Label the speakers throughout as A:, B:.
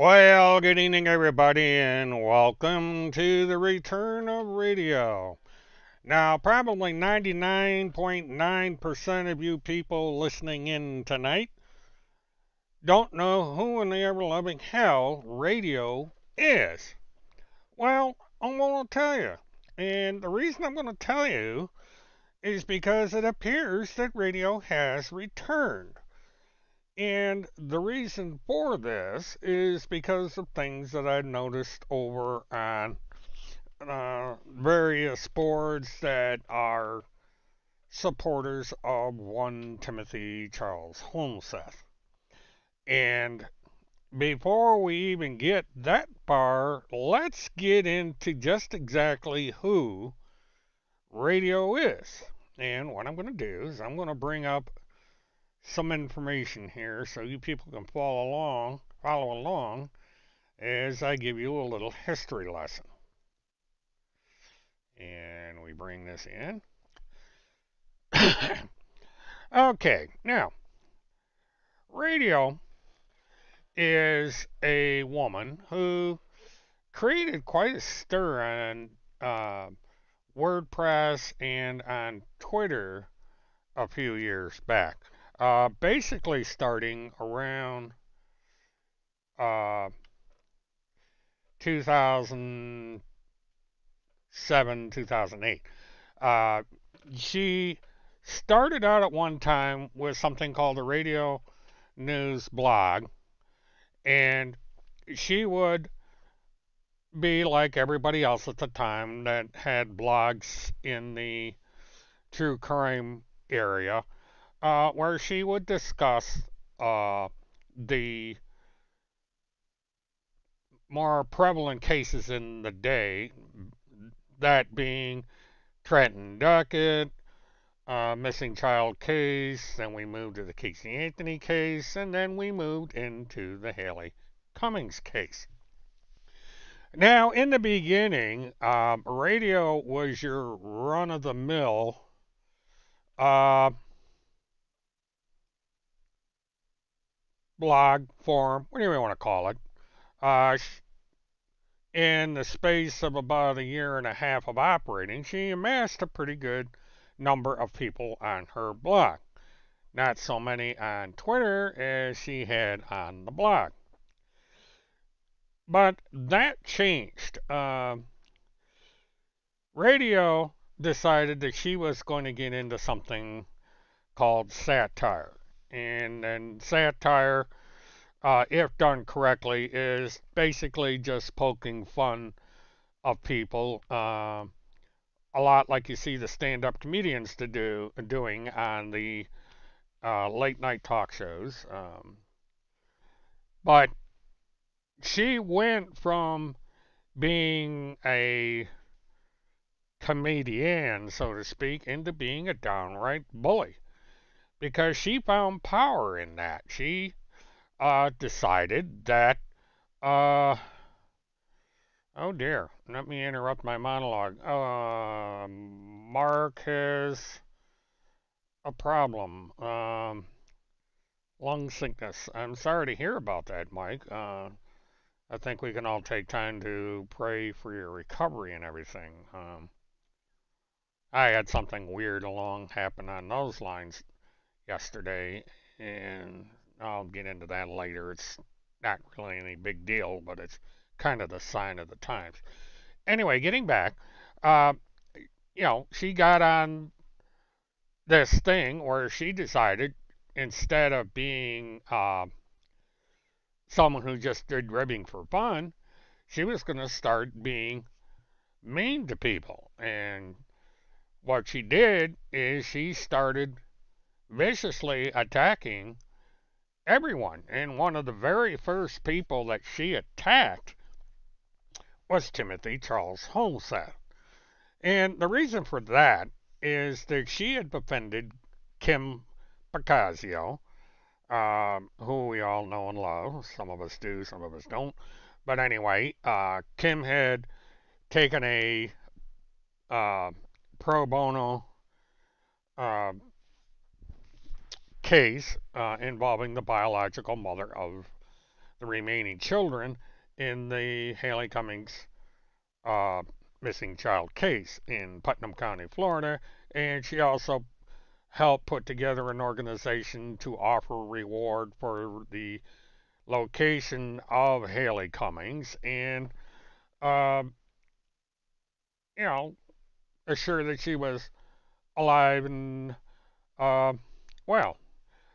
A: Well, good evening, everybody, and welcome to the return of radio. Now, probably 99.9% of you people listening in tonight don't know who in the ever loving hell radio is. Well, I'm going to tell you. And the reason I'm going to tell you is because it appears that radio has returned. And the reason for this is because of things that I've noticed over on various boards that are supporters of one Timothy Charles Holmseth. And before we even get that far, let's get into just exactly who radio is. And what I'm going to do is I'm going to bring up some information here so you people can follow along as I give you a little history lesson. And we bring this in. Okay, now, radio is a woman who created quite a stir on WordPress and on Twitter a few years back. Basically, starting around uh, 2007, 2008. She started out at one time with something called a radio news blog, and she would be like everybody else at the time that had blogs in the true crime area, where she would discuss the more prevalent cases in the day, that being Trenton Duckett, missing child case, then we moved to the Casey Anthony case, and then we moved into the Haley Cummings case. Now, in the beginning, radio was your run of the mill uh, blog, forum, whatever you want to call it. Uh, in the space of about a year and a half of operating, she amassed a pretty good number of people on her blog. Not so many on Twitter as she had on the blog. But that changed. Radio decided that she was going to get into something called satire. And then satire, if done correctly, is basically just poking fun of people. A lot like you see the stand-up comedians doing on the late night talk shows. But she went from being a comedian, so to speak, into being a downright bully because she found power in that. She decided that, oh dear, let me interrupt my monologue. Mark has a problem. Lung sickness. I'm sorry to hear about that, Mike. I think we can all take time to pray for your recovery and everything. I had something weird along happen on those lines yesterday, and I'll get into that later. It's not really any big deal, but it's kind of the sign of the times. Anyway, getting back, uh, she got on this thing where she decided instead of being someone who just did ribbing for fun, she was going to start being mean to people. And what she did is she started viciously attacking everyone. And one of the very first people that she attacked was Timothy Charles Holmseth. And the reason for that is that she had befriended Kim Bacasio, who we all know and love. Some of us do, some of us don't. But anyway, Kim had taken a pro bono uh, case involving the biological mother of the remaining children in the Haley Cummings uh, missing child case in Putnam County, Florida. And she also helped put together an organization to offer reward for the location of Haley Cummings and, uh, you know, assure that she was alive and, uh, well.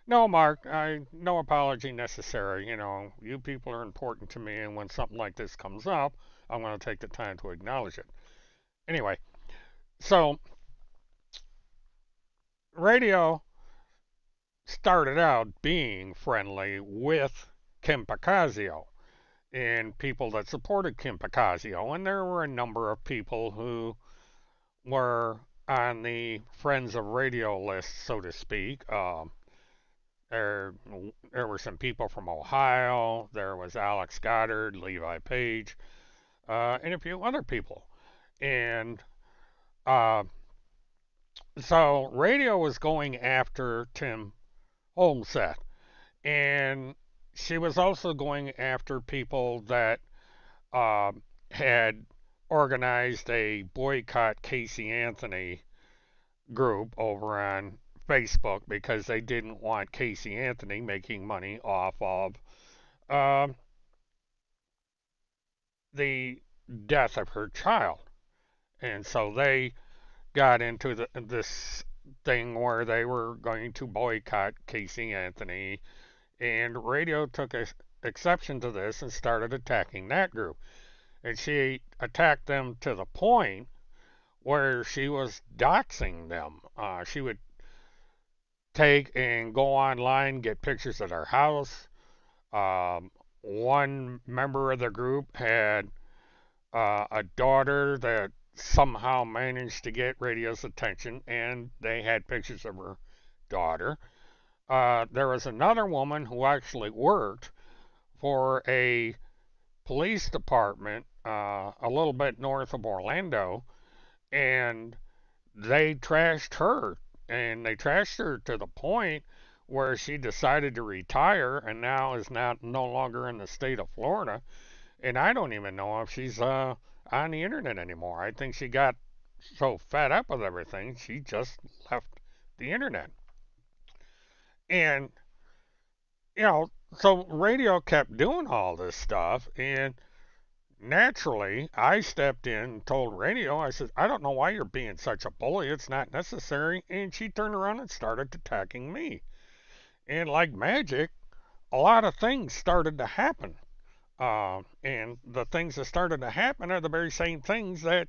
A: No, Mark, no apology necessary. You know, you people are important to me, and when something like this comes up, I'm going to take the time to acknowledge it. Anyway, so radio started out being friendly with Kim Pacazio and people that supported Kim Pacazio, and there were a number of people who were on the Friends of Radio list, so to speak. There, there were some people from Ohio. There was Alex Goddard, Levi Page, and a few other people. And uh, so radio was going after Tim Holmseth, and she was also going after people that uh, had organized a boycott Casey Anthony group over on Facebook because they didn't want Casey Anthony making money off of uh, the death of her child. And so they got into this thing where they were going to boycott Casey Anthony, and radio took exception to this and started attacking that group. And she attacked them to the point where she was doxing them. She would take and go online, get pictures of their house. One member of the group had a daughter that somehow managed to get radio's attention, and they had pictures of her daughter. There was another woman who actually worked for a police department a little bit north of Orlando, and they trashed her. And they trashed her to the point where she decided to retire and now is no longer in the state of Florida. And I don't even know if she's on the internet anymore. I think she got so fed up with everything, she just left the internet. And, you know, so radio kept doing all this stuff. And naturally, I stepped in and told radio, I said, I don't know why you're being such a bully. It's not necessary. And she turned around and started attacking me. And like magic, a lot of things started to happen. And the things that started to happen are the very same things that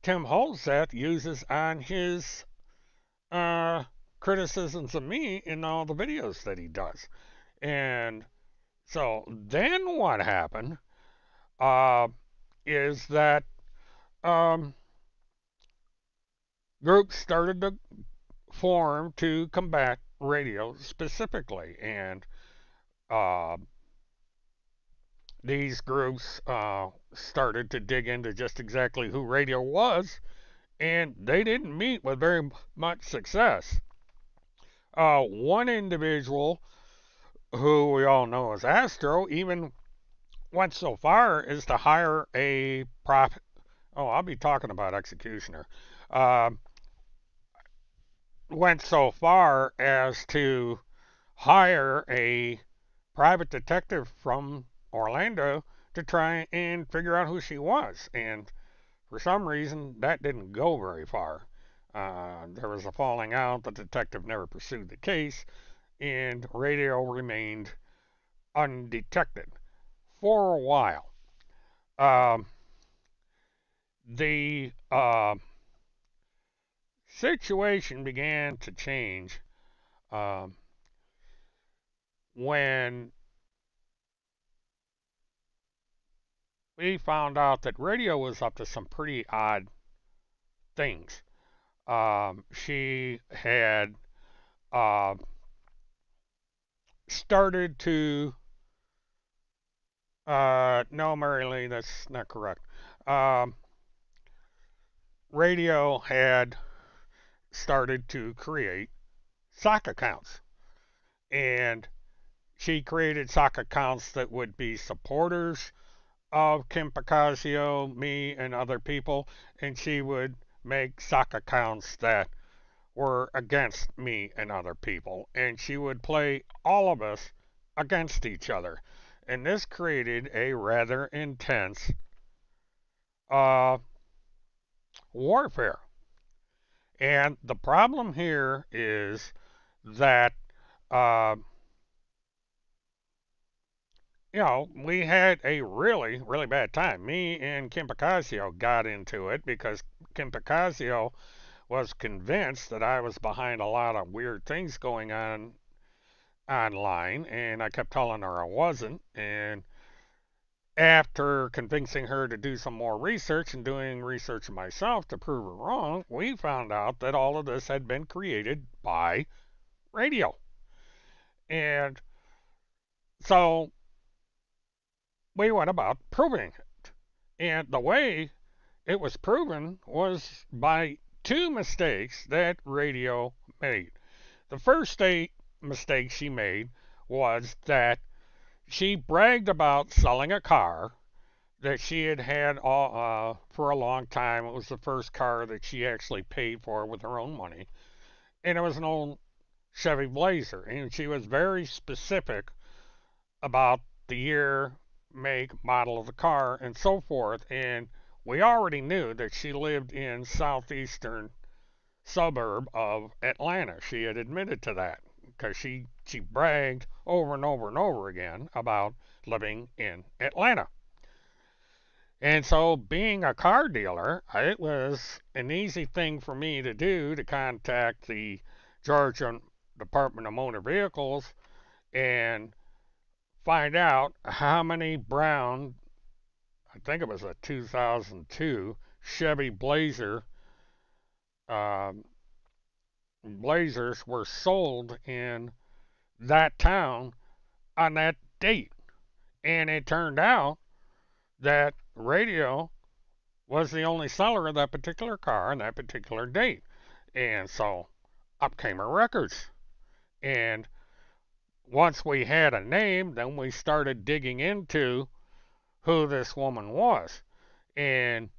A: Tim Holseth uses on his uh, criticisms of me in all the videos that he does. And so then what happened uh, is that um, groups started to form to combat radio specifically. And uh, these groups started to dig into just exactly who radio was, and they didn't meet with very much success. One individual who we all know as Astro even went so far as to hire a prop. Oh, I'll be talking about Executioner. Uh, went so far as to hire a private detective from Orlando to try and figure out who she was. And for some reason, that didn't go very far. There was a falling out. The detective never pursued the case, and radio remained undetected for a while. Um, the situation began to change um, when we found out that radio was up to some pretty odd things. She had uh, started to. No, Mary Lee, that's not correct. Um, radio had started to create sock accounts. And she created sock accounts that would be supporters of Kim Picasio, me, and other people, and she would make sock accounts that were against me and other people, and she would play all of us against each other. And this created a rather intense uh, warfare. And the problem here is that, uh, we had a really, really bad time. Me and Kim Picasio got into it because Kim Picasio was convinced that I was behind a lot of weird things going on online, and I kept telling her I wasn't. And after convincing her to do some more research and doing research myself to prove her wrong, we found out that all of this had been created by radio. And so we went about proving it. And the way it was proven was by two mistakes that radio made. The first mistake she made was that she bragged about selling a car that she had had for a long time. It was the first car that she actually paid for with her own money, and it was an old Chevy Blazer. And she was very specific about the year, make, model of the car, and so forth. And we already knew that she lived in southeastern suburb of Atlanta. She had admitted to that because she bragged over and over and over again about living in Atlanta. And so, being a car dealer, it was an easy thing for me to do to contact the Georgia Department of Motor Vehicles and find out how many brown, I think it was a 2002 Chevy Blazer, um, Blazers were sold in that town on that date. And it turned out that radio was the only seller of that particular car on that particular date. And so up came her records. And once we had a name, then we started digging into who this woman was. And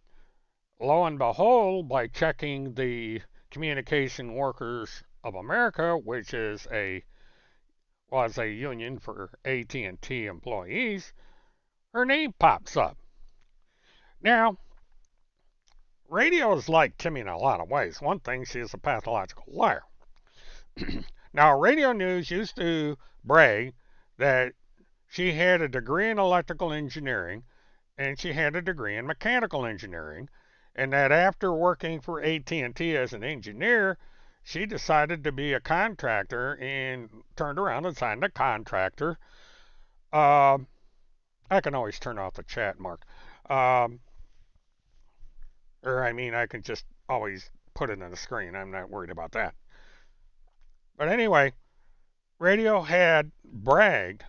A: lo and behold, by checking the Communication Workers of America, which was a union for AT&T employees, her name pops up. Now, radio is like Timmy in a lot of ways. One thing, she is a pathological liar. Now, radio news used to brag that she had a degree in electrical engineering and she had a degree in mechanical engineering, and that after working for AT&T as an engineer, she decided to be a contractor and turned around and signed a contractor. I can always turn off the chat, Mark. Um, or, I mean, I can just always put it on the screen. I'm not worried about that. But anyway, radio had bragged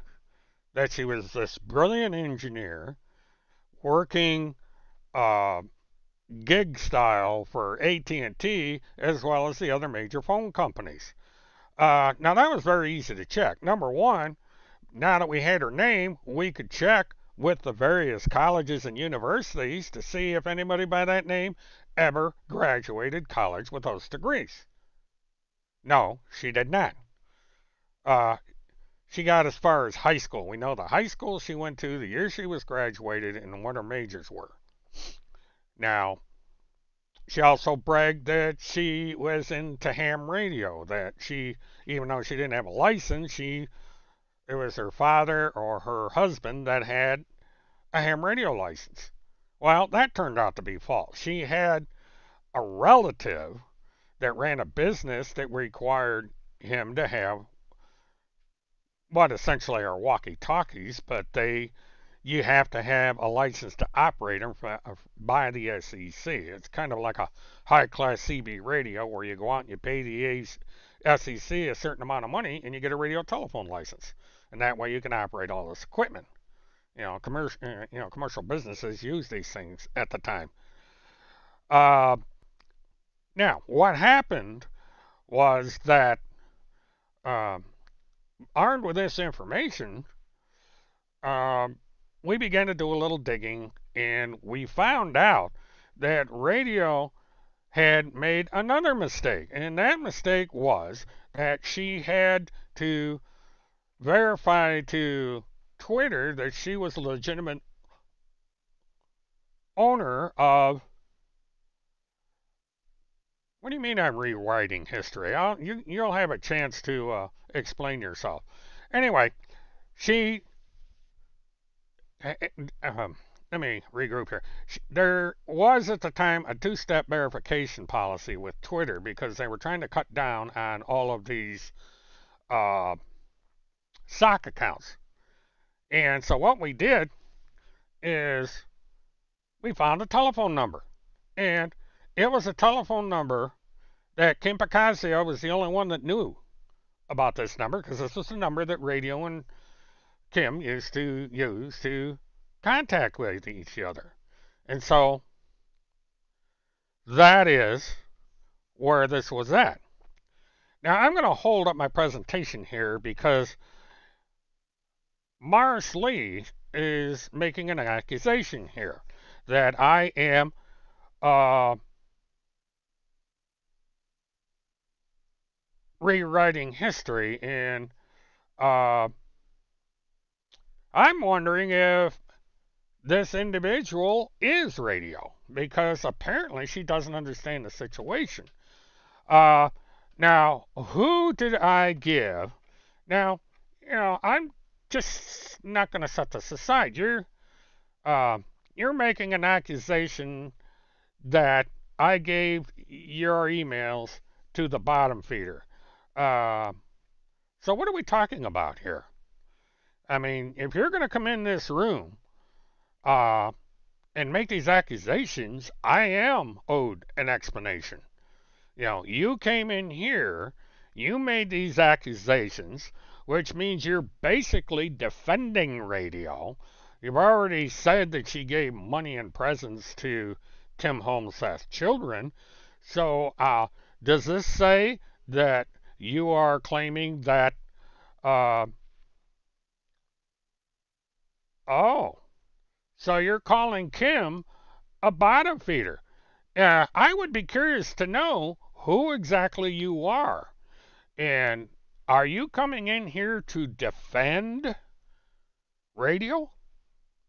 A: that she was this brilliant engineer working uh, gig style for AT&T as well as the other major phone companies. Now that was very easy to check. Number one, now that we had her name, we could check with the various colleges and universities to see if anybody by that name ever graduated college with those degrees. No, she did not. Uh, she got as far as high school. We know the high school she went to, the year she was graduated, and what her majors were. Now, she also bragged that she was into ham radio, that she, even though she didn't have a license, it was her father or her husband that had a ham radio license. Well, that turned out to be false. She had a relative that ran a business that required him to have what essentially are walkie-talkies, but you have to have a license to operate them by the SEC. It's kind of like a high-class CB radio where you go out and you pay the SEC a certain amount of money and you get a radio telephone license, and that way you can operate all this equipment. Commercial businesses use these things at the time. Now, what happened was that uh, armed with this information, um, we began to do a little digging, and we found out that radio had made another mistake. And that mistake was that she had to verify to Twitter that she was a legitimate owner of. What do you mean I'm rewriting history? You'll have a chance to explain yourself. Anyway, she. Um, let me regroup here. There was at the time a two-step verification policy with Twitter because they were trying to cut down on all of these uh, sock accounts. And so what we did is we found a telephone number. And it was a telephone number that Kim Picasio was the only one that knew about this number because this was the number that Radio and Kim used to use to contact with each other. And so that is where this was at. Now I'm going to hold up my presentation here because Mars Lee is making an accusation here that I am uh, rewriting history, and uh, I'm wondering if this individual is radio because apparently she doesn't understand the situation. Uh, Now, who did I give? Now, I'm just not going to set this aside. Uh, you're making an accusation that I gave your emails to the bottom feeder. Uh, so what are we talking about here? I mean, if you're going to come in this room uh, and make these accusations, I am owed an explanation. You came in here, you made these accusations, which means you're basically defending radio. You've already said that she gave money and presents to Tim Holmes's children. So, does this say that you are claiming that, uh, oh, so you're calling Kim a bottom feeder? I would be curious to know who exactly you are. And are you coming in here to defend radio?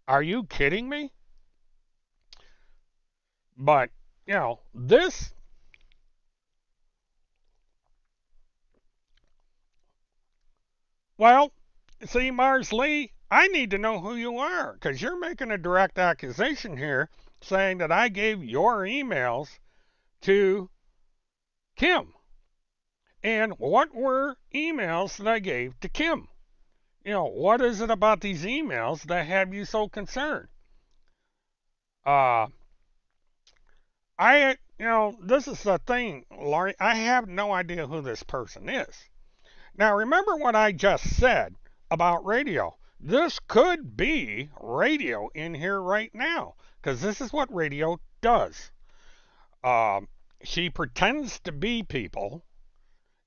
A: Are you kidding me? But, this. Well, see, Mars Lee, I need to know who you are because you're making a direct accusation here saying that I gave your emails to Kim. And what were emails that I gave to Kim? What is it about these emails that have you so concerned? Uh, this is the thing, Laurie. I have no idea who this person is. Now, remember what I just said about radio. This could be radio in here right now, because this is what radio does. She pretends to be people,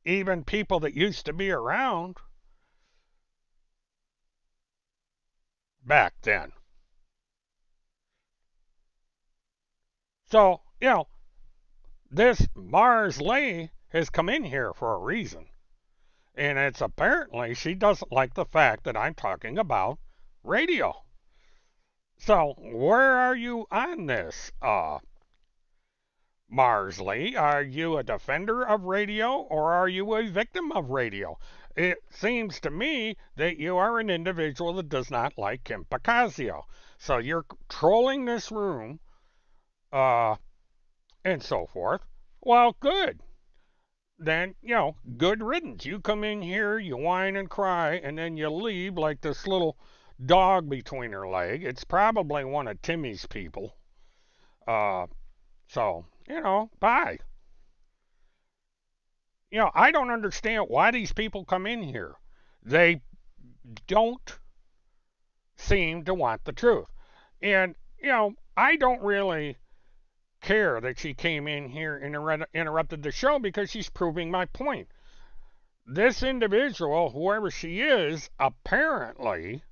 A: even people that used to be around back then. So, this Mars Lee has come in here for a reason. And it's apparently she doesn't like the fact that I'm talking about radio. So, where are you on this, Marsley? Are you a defender of radio or are you a victim of radio? It seems to me that you are an individual that does not like Kim Picasio. So you're trolling this room, uh, and so forth. Well, good. Then, good riddance. You come in here, you whine and cry, and then you leave like this little dog between her leg. It's probably one of Timmy's people. So, bye. I don't understand why these people come in here. They don't seem to want the truth. And, I don't really care that she came in here and interrupted the show because she's proving my point. this individual, whoever she is, apparently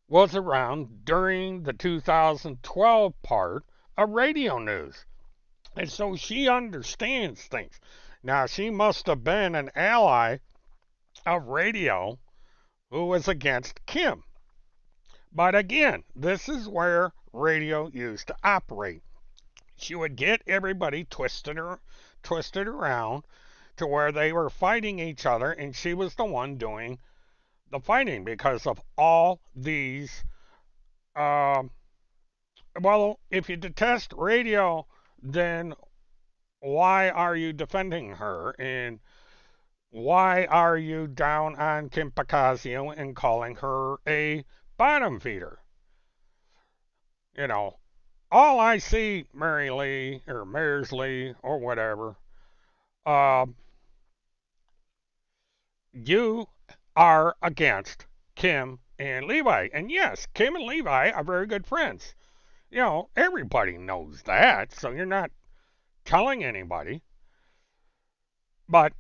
A: was around during the 2012 part of radio news. And so she understands things. Now, she must have been an ally of radio who was against Kim. But again, this is where radio used to operate. She would get everybody twisted around to where they were fighting each other, and she was the one doing the fighting because of all these. Uh, well, if you detest radio, then why are you defending her? And why are you down on Kim Pacasio and calling her a bottom feeder? You know, all I see, Mary Lee or Mayor's Lee or whatever, uh, you are against Kim and Levi. And yes, Kim and Levi are very good friends. You know, everybody knows that, so you're not telling anybody. But,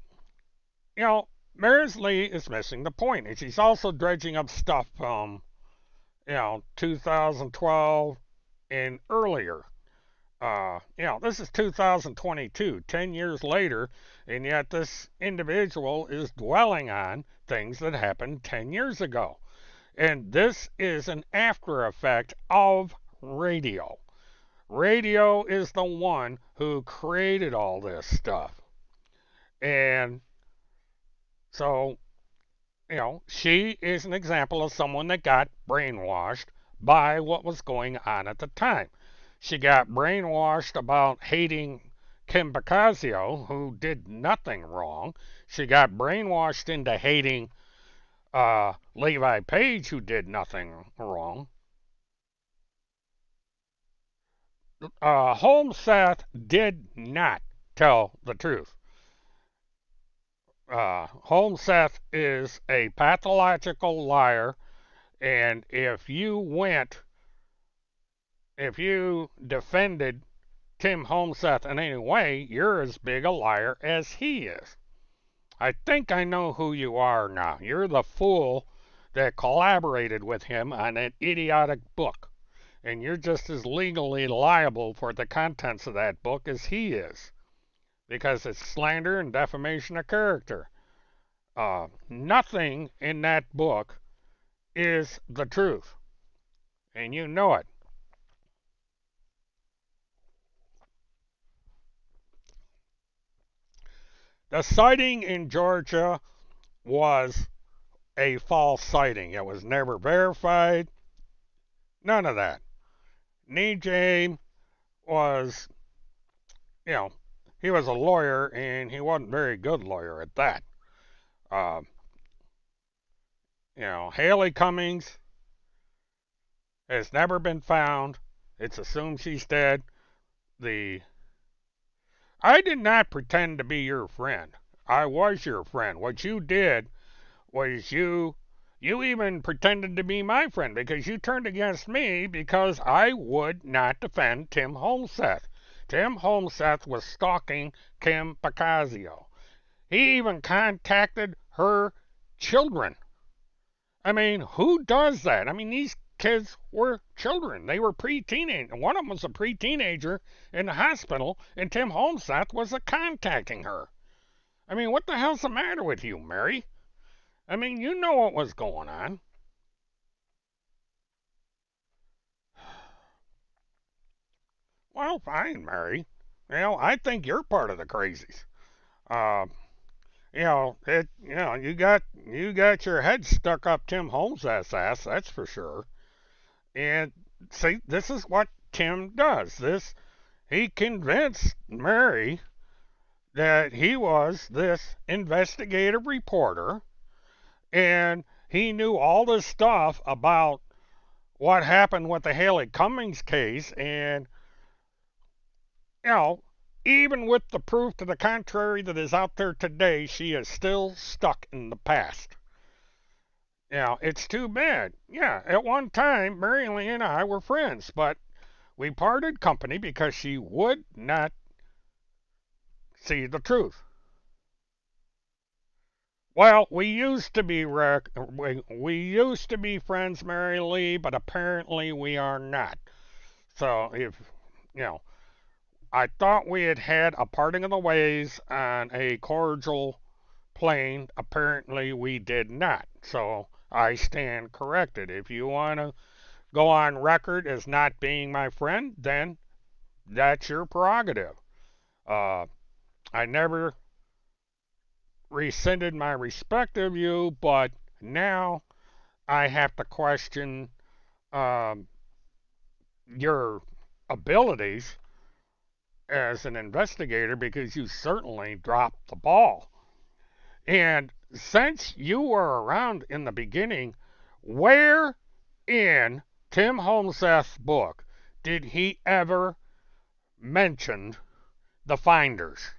A: you know, Mayor's Lee is missing the point, and she's also dredging up stuff from, 2012 and earlier. This is 2022, 10 years later, and yet this individual is dwelling on things that happened 10 years ago. And this is an after effect of radio. Radio is the one who created all this stuff. And so, she is an example of someone that got brainwashed by what was going on at the time. She got brainwashed about hating Kim Bacasio, who did nothing wrong. She got brainwashed into hating Levi Page, who did nothing wrong. Holmes Seth did not tell the truth. Holmes Seth is a pathological liar, and if you defended Tim Holmseth in any way, you're as big a liar as he is. I think I know who you are now. You're the fool that collaborated with him on that idiotic book. And you're just as legally liable for the contents of that book as he is. Because it's slander and defamation of character. Nothing in that book is the truth. And you know it. The sighting in Georgia was a false sighting. It was never verified. None of that. NJ was, he was a lawyer, and he wasn't a very good lawyer at that. Haley Cummings has never been found. It's assumed she's dead. I did not pretend to be your friend. I was your friend. What you did was you even pretended to be my friend because you turned against me because I would not defend Tim Holmseth. Tim Holmseth was stalking Kim Bacasio. He even contacted her children. I mean, who does that? I mean, these kids were children. They were pre-teenage. One of them was a pre-teenager in the hospital, and Tim Holmseth was contacting her. I mean, what the hell's the matter with you, Mary? I mean, you know what was going on. Well, fine, Mary. I think you're part of the crazies. You got your head stuck up Tim Holmes's ass, that's for sure. And see, this is what Tim does. He convinced Mary that he was this investigative reporter, and he knew all this stuff about what happened with the Haley Cummings case, and even with the proof to the contrary that is out there today, she is still stuck in the past. It's too bad. Yeah, at one time, Mary Lee and I were friends, but we parted company because she would not see the truth. Well, we used to be friends, Mary Lee, but apparently we are not. So if you know, I thought we had had a parting of the ways on a cordial plane. Apparently we did not. So I stand corrected. If you want to go on record as not being my friend, then that's your prerogative. Uh, I never rescinded my respect of you, but now I have to question um, your abilities as an investigator because you certainly dropped the ball. And since you were around in the beginning, where in Tim Holmseth's book did he ever mention the finders?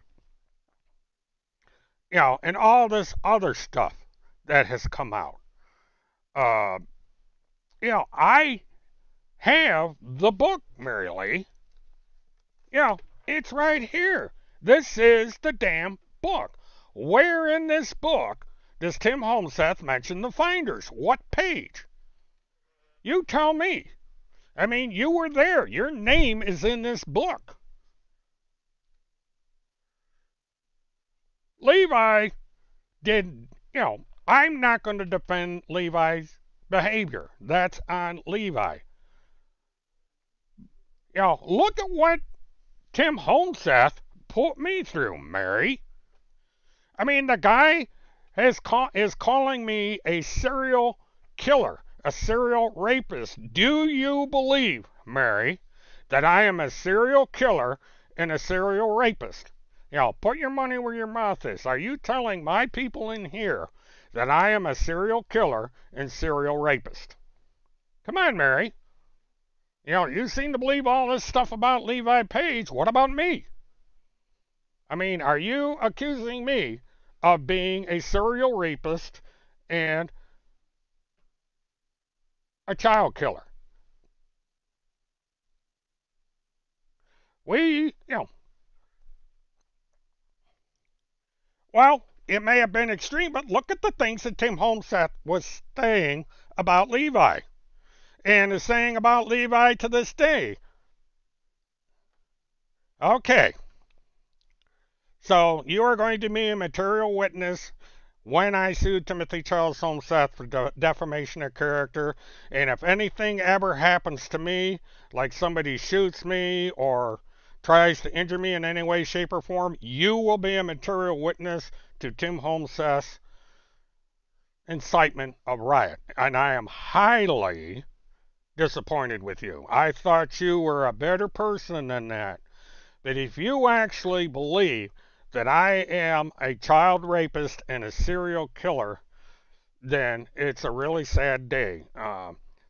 A: And all this other stuff that has come out. Uh, I have the book, Mary Lee. You know, it's right here. This is the damn book. Where in this book does Tim Holmseth mention the finders? What page? You tell me. I mean, you were there. Your name is in this book. Levi did, I'm not going to defend Levi's behavior. That's on Levi. Look at what Tim Holmseth put me through, Mary. I mean, the guy is calling me a serial killer, a serial rapist. Do you believe, Mary, that I am a serial killer and a serial rapist? Put your money where your mouth is. Are you telling my people in here that I am a serial killer and serial rapist? Come on, Mary. You seem to believe all this stuff about Levi Page. What about me? I mean, are you accusing me of being a serial rapist and a child killer? We, well, it may have been extreme, but look at the things that Tim Holmseth was saying about Levi and is saying about Levi to this day. Okay, so you are going to be a material witness when I sued Timothy Charles Holmseth for defamation of character, and if anything ever happens to me, like somebody shoots me or tries to injure me in any way, shape, or form, you will be a material witness to Tim Holmseth's incitement of riot. And I am highly disappointed with you. I thought you were a better person than that. But if you actually believe that I am a child rapist and a serial killer, then it's a really sad day.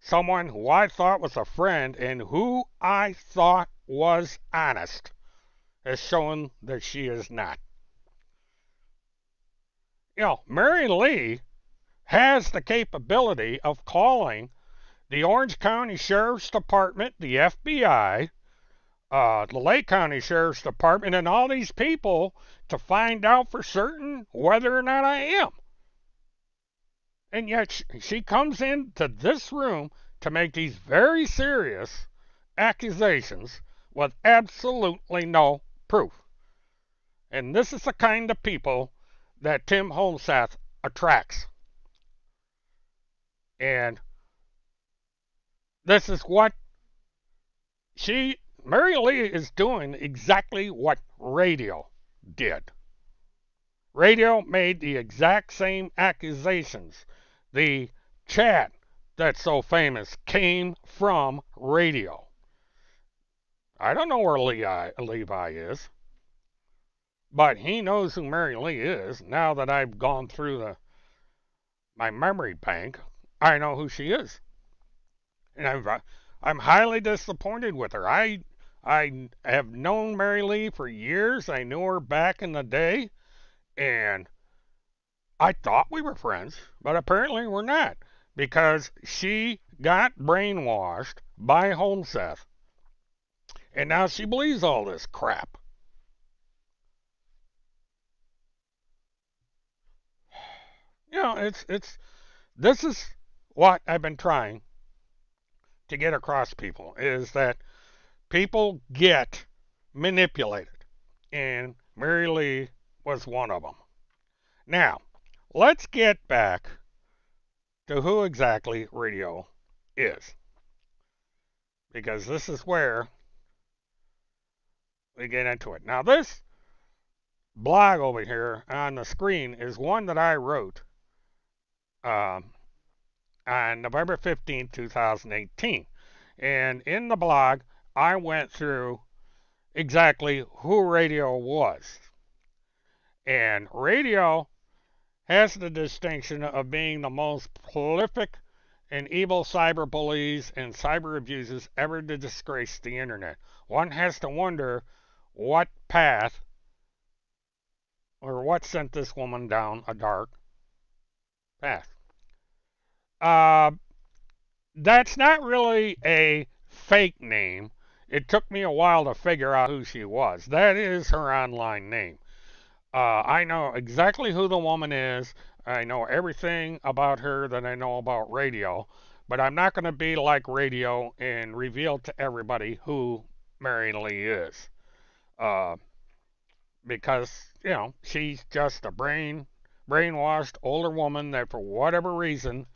A: Someone who I thought was a friend and who I thought was honest has shown that she is not. Mary Lee has the capability of calling the Orange County Sheriff's Department, the FBI, the Lake County Sheriff's Department, and all these people to find out for certain whether or not I am. And yet she comes into this room to make these very serious accusations with absolutely no proof. And this is the kind of people that Tim Holmseth attracts. And this is what Mary Lee is doing exactly what radio did. Radio made the exact same accusations. The chat that's so famous came from radio. I don't know where Levi is, but he knows who Mary Lee is. Now that I've gone through my memory bank, I know who she is. And I'm highly disappointed with her. I have known Mary Lee for years. I knew her back in the day, and I thought we were friends, but apparently we're not, because she got brainwashed by Holmseth, and now she believes all this crap. it's this is what I've been trying to get across people is that people get manipulated, and Mary Lee was one of them. Now, let's get back to who exactly radio is, because this is where we get into it. Now, this blog over here on the screen is one that I wrote um, on November 15th, 2018. And in the blog, I went through exactly who radio was. And radio has the distinction of being the most prolific and evil cyber bullies and cyber abusers ever to disgrace the internet. One has to wonder what path or what sent this woman down a dark path. Uh, that's not really a fake name. It took me a while to figure out who she was. That is her online name. I know exactly who the woman is. I know everything about her that I know about radio. But I'm not going to be like radio and reveal to everybody who Mary Lee is. Uh, because, she's just a brainwashed older woman that for whatever reason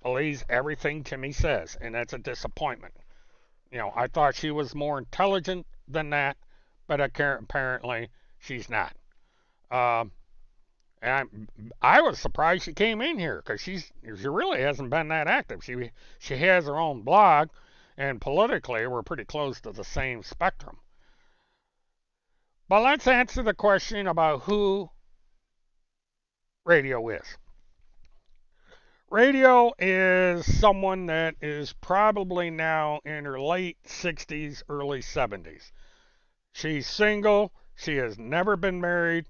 A: believes everything Timmy says. And that's a disappointment. I thought she was more intelligent than that, but apparently she's not. Um, and I was surprised she came in here because she really hasn't been that active. She has her own blog, and politically we're pretty close to the same spectrum. But let's answer the question about who radio is. Radio is someone that is probably now in her late 60s, early 70s. She's single. She has never been married.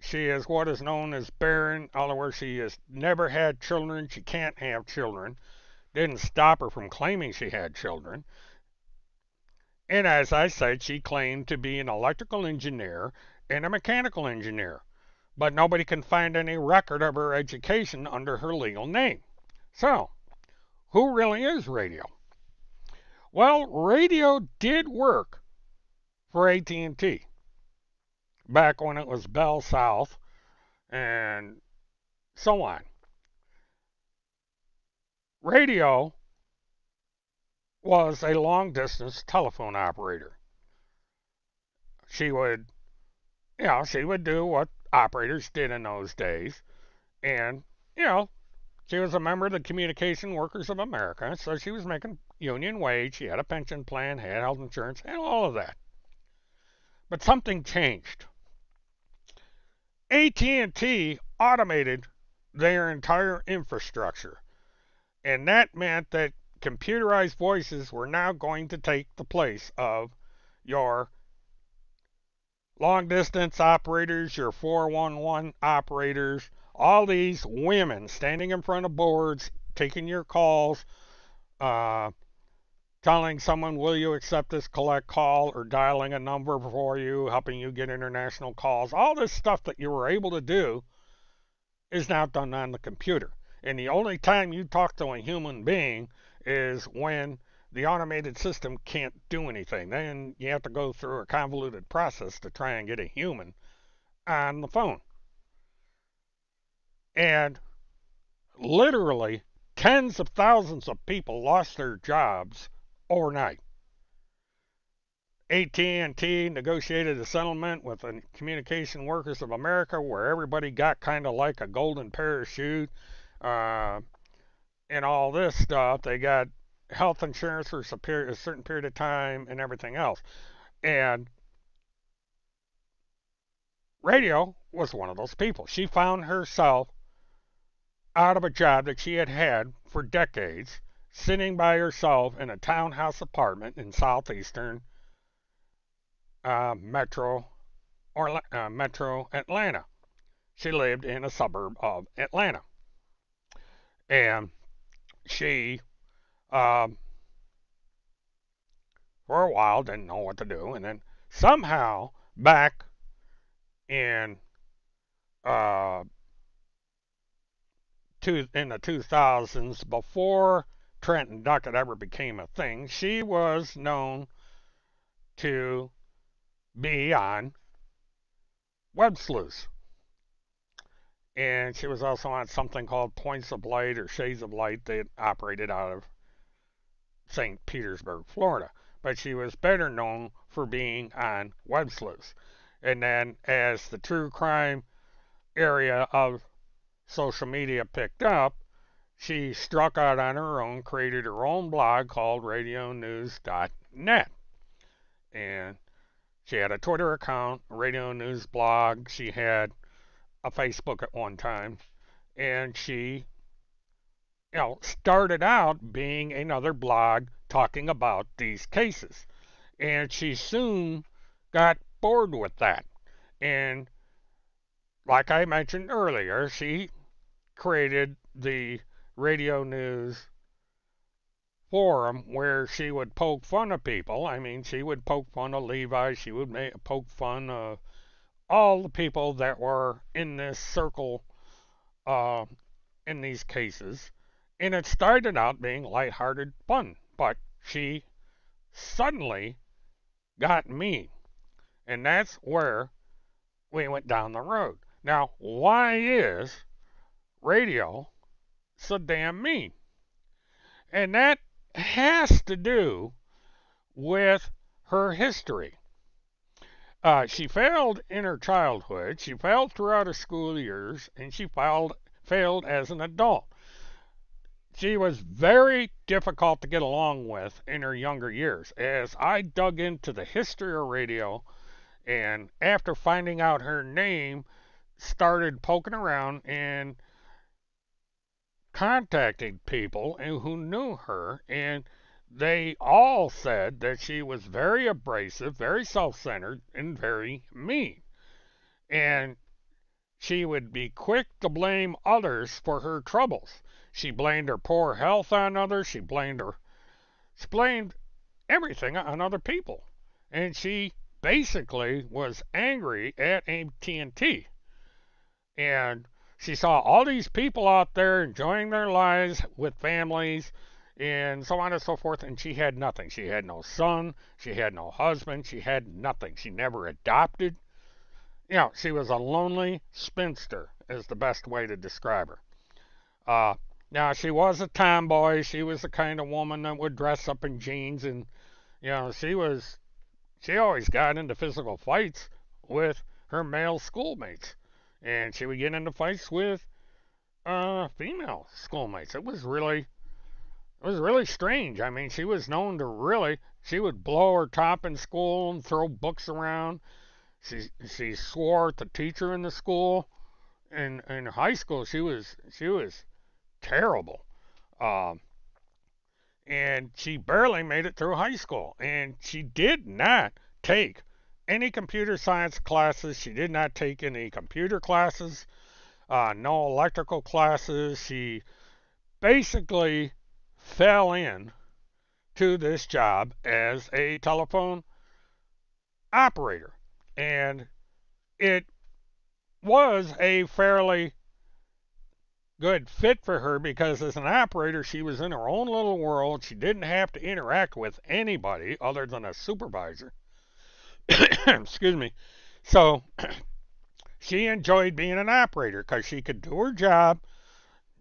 A: She is what is known as barren. In other words, she has never had children. She can't have children. Didn't stop her from claiming she had children. And as I said, she claimed to be an electrical engineer and a mechanical engineer. But nobody can find any record of her education under her legal name. So, who really is radio? Well, radio did work for AT&T back when it was Bell South and so on. Radio was a long-distance telephone operator. She would do what operators did in those days. And, she was a member of the Communication Workers of America, so she was making union wage. She had a pension plan, had health insurance, and all of that. But something changed. AT&T automated their entire infrastructure, and that meant that computerized voices were now going to take the place of your long distance operators, your 411 operators, all these women standing in front of boards, taking your calls, telling someone, will you accept this collect call, or dialing a number for you, helping you get international calls. All this stuff that you were able to do is now done on the computer. And the only time you talk to a human being is when the automated system can't do anything. Then you have to go through a convoluted process to try and get a human on the phone. And literally tens of thousands of people lost their jobs overnight. AT&T negotiated a settlement with the Communication Workers of America where everybody got kind of like a golden parachute and all this stuff. They got health insurance for a certain period of time and everything else. And radio was one of those people. She found herself out of a job that she had had for decades, sitting by herself in a townhouse apartment in southeastern Metro Atlanta. She lived in a suburb of Atlanta. And she, for a while, didn't know what to do. And then somehow, back in in the 2000s, before Trent and Duckett ever became a thing, she was known to be on web sleuths. And she was also on something called Points of Light or Shades of Light that operated out of St. Petersburg, Florida. But she was better known for being on web sleuths. And then as the true crime area of social media picked up, she struck out on her own, created her own blog called radionews.net. And she had a Twitter account, a radio news blog. She had a Facebook at one time. And she, started out being another blog talking about these cases. And she soon got bored with that. And like I mentioned earlier, she created the radio news forum where she would poke fun of people. I mean, she would poke fun of Levi. She would poke fun of all the people that were in this circle uh, in these cases. And it started out being lighthearted fun, but she suddenly got mean. And that's where we went down the road. Now, why is radio so damn mean? And that has to do with her history. She failed in her childhood, she failed throughout her school years, and she failed as an adult. She was very difficult to get along with in her younger years. As I dug into the history of radio, and after finding out her name, started poking around and contacted people who knew her, and they all said that she was very abrasive, very self-centered, and very mean. And she would be quick to blame others for her troubles. She blamed her poor health on others. She blamed everything on other people. And she basically was angry at AT&T. And she saw all these people out there enjoying their lives with families and so on and so forth, and she had nothing. She had no son, she had no husband, she had nothing. She never adopted. She was a lonely spinster, is the best way to describe her. Now, she was a tomboy. She was the kind of woman that would dress up in jeans, and, she always got into physical fights with her male schoolmates. And she would get into fights with female schoolmates. It was really strange. I mean, she was known to she would blow her top in school and throw books around. She swore at the teacher in the school. In high school, she was terrible. And she barely made it through high school. And she did not take any computer science classes. She did not take any computer classes, no electrical classes. She basically fell in to this job as a telephone operator. And it was a fairly good fit for her because as an operator, she was in her own little world. She didn't have to interact with anybody other than a supervisor. Excuse me. So she enjoyed being an operator because she could do her job,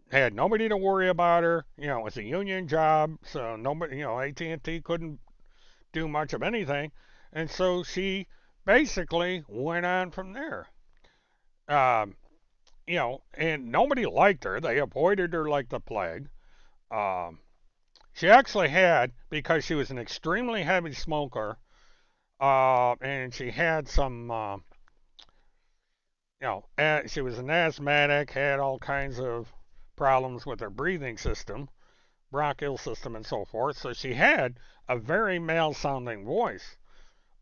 A: had nobody to worry about her. It was a union job, so nobody, AT&T couldn't do much of anything, and so she basically went on from there. And nobody liked her. They avoided her like the plague. She actually had, because she was an extremely heavy smoker, and she had some, she was an asthmatic, had all kinds of problems with her breathing system, bronchial system, and so forth. So she had a very male-sounding voice,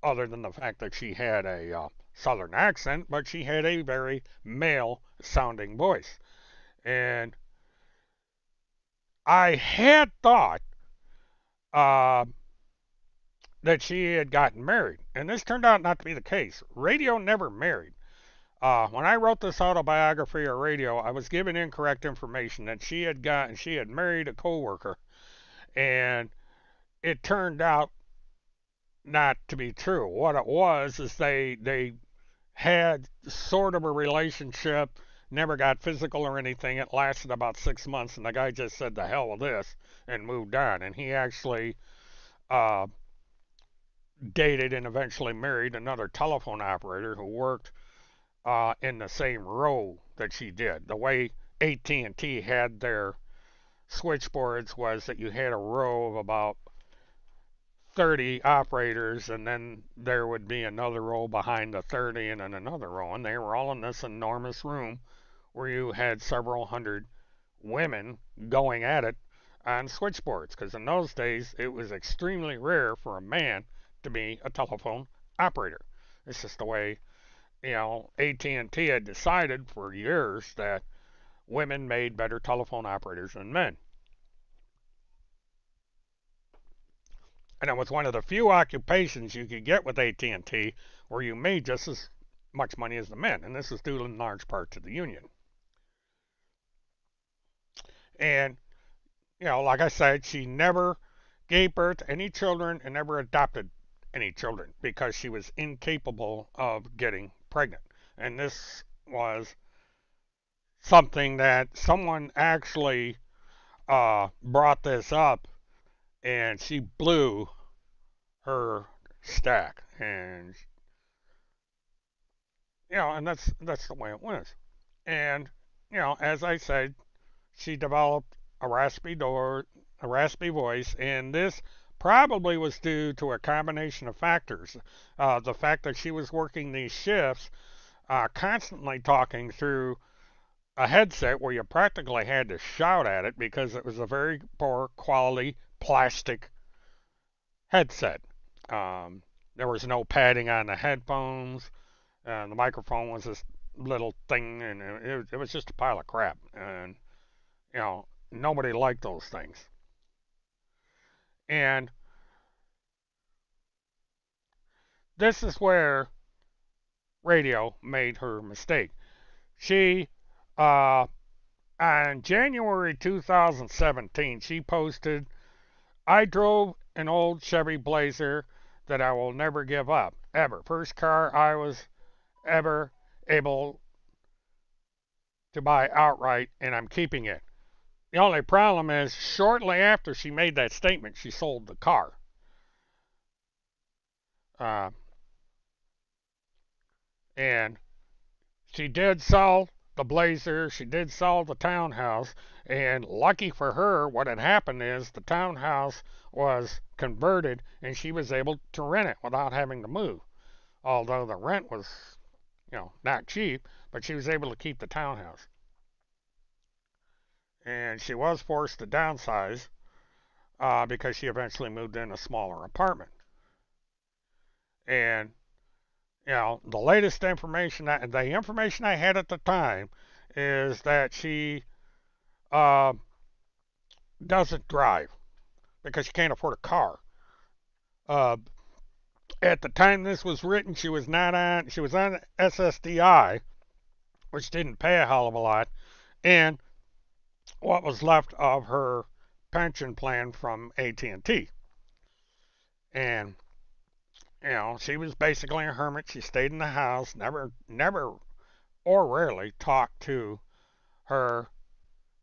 A: other than the fact that she had a southern accent, but she had a very male-sounding voice. And I had thought that she had gotten married, and this turned out not to be the case. Radio never married. When I wrote this autobiography or radio, I was given incorrect information that she had married a coworker, and it turned out not to be true. What it was is they had sort of a relationship, never got physical or anything. It lasted about 6 months, and the guy just said the hell with this and moved on. And he actually uh, dated and eventually married another telephone operator who worked in the same row that she did. The way AT&T had their switchboards was that you had a row of about 30 operators, and then there would be another row behind the 30 and then another row, and they were all in this enormous room where you had several hundred women going at it on switchboards, because in those days it was extremely rare for a man to be a telephone operator. It's just the way, AT&T had decided for years that women made better telephone operators than men. And it was one of the few occupations you could get with AT&T where you made just as much money as the men, and this is due in large part to the union. And like I said, she never gave birth to any children and never adopted any children because she was incapable of getting pregnant. And this was something that someone actually brought this up, and she blew her stack, and and that's the way it was. And as I said, she developed a raspy voice, and this probably was due to a combination of factors. The fact that she was working these shifts, constantly talking through a headset where you practically had to shout at it because it was a very poor quality plastic headset. There was no padding on the headphones. The microphone was this little thing, and it was just a pile of crap. And nobody liked those things. And this is where radio made her mistake. She, on January 2017, she posted, "I drove an old Chevy Blazer that I will never give up, ever. First car I was ever able to buy outright, and I'm keeping it." The only problem is, shortly after she made that statement, she sold the car. Uh, and she did sell the Blazer, she did sell the townhouse, and lucky for her, what had happened is the townhouse was converted and she was able to rent it without having to move. Although the rent was, not cheap, but she was able to keep the townhouse. And she was forced to downsize because she eventually moved in a smaller apartment. And the latest information, the information I had at the time, is that she uh, doesn't drive because she can't afford a car. Uh, at the time this was written, she was not on. She was on SSDI, which didn't pay a hell of a lot, and what was left of her pension plan from AT&T. And she was basically a hermit. She stayed in the house, never or rarely talked to her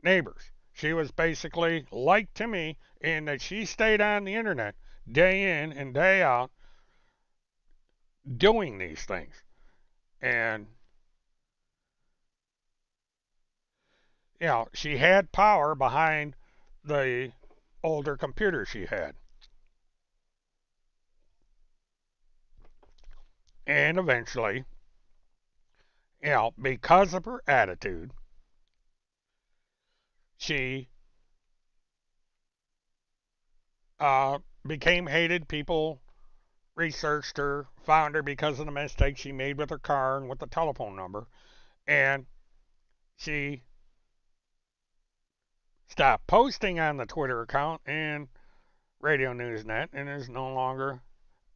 A: neighbors. She was basically like Timmy in that she stayed on the internet day in and day out doing these things. And she had power behind the older computer she had. And eventually, because of her attitude, she became hated. People researched her, found her because of the mistake she made with her car and with the telephone number, and she stopped posting on the Twitter account and Radio Newsnet, and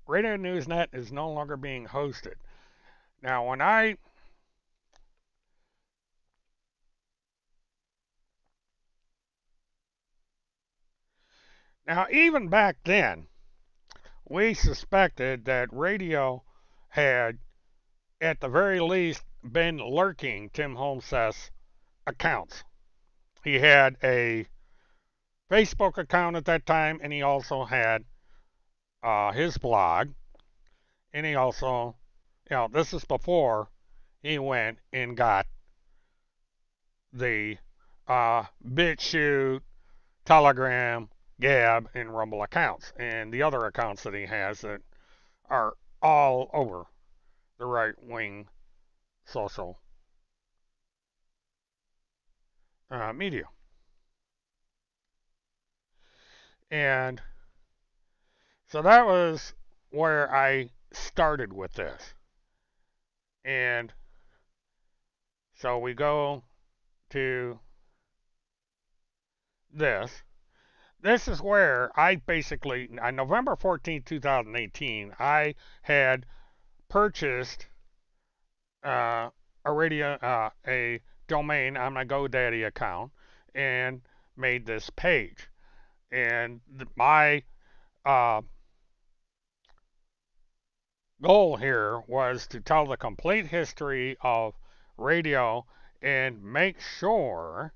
A: Radio Newsnet is no longer being hosted. Now, when I Now, even back then, we suspected that radio had, at the very least, been lurking Tim Holmes's accounts. He had a Facebook account at that time, and he also had his blog, and he also, this is before he went and got the BitChute, Telegram, Gab, and Rumble accounts, and the other accounts that he has that are all over the right wing social media. And so that was where I started with this. And so we go to this. This is where I basically, on November 14th, 2018, I had purchased a domain on my GoDaddy account and made this page. And my uh, goal here was to tell the complete history of radio and make sure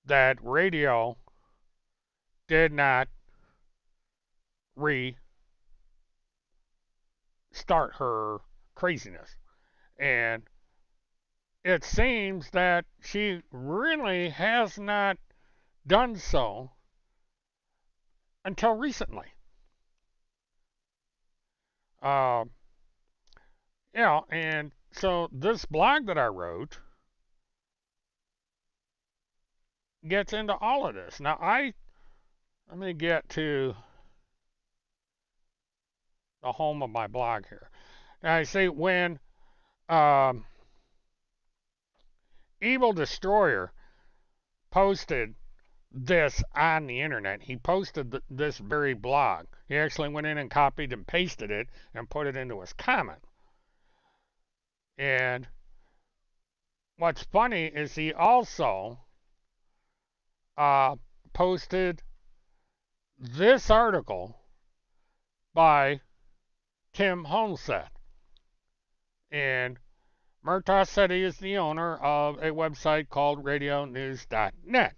A: that radio did not restart her craziness. And it seems that she really has not done so until recently. Uh, and so this blog that I wrote gets into all of this. Now, let me get to the home of my blog here. Now, I say when um, Evil Destroyer posted this on the internet, he posted this very blog. He actually went in and copied and pasted it and put it into his comment. And what's funny is he also posted this article by Tim Holmeseth. And Murtathon said he is the owner of a website called radionews.net.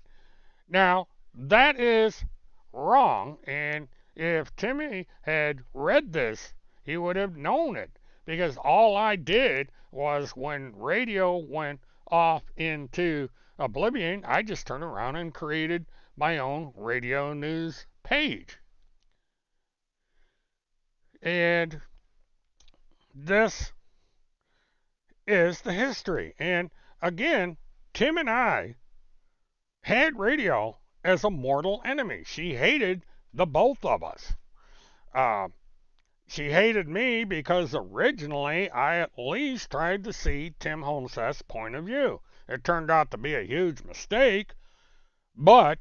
A: Now, that is wrong, and if Timmy had read this, he would have known it, because all I did was when radio went off into oblivion, I just turned around and created my own radio news page. And this is the history. And again, Tim and I had radio as a mortal enemy. She hated the both of us. She hated me because originally I at least tried to see Tim Holmes's point of view. It turned out to be a huge mistake, but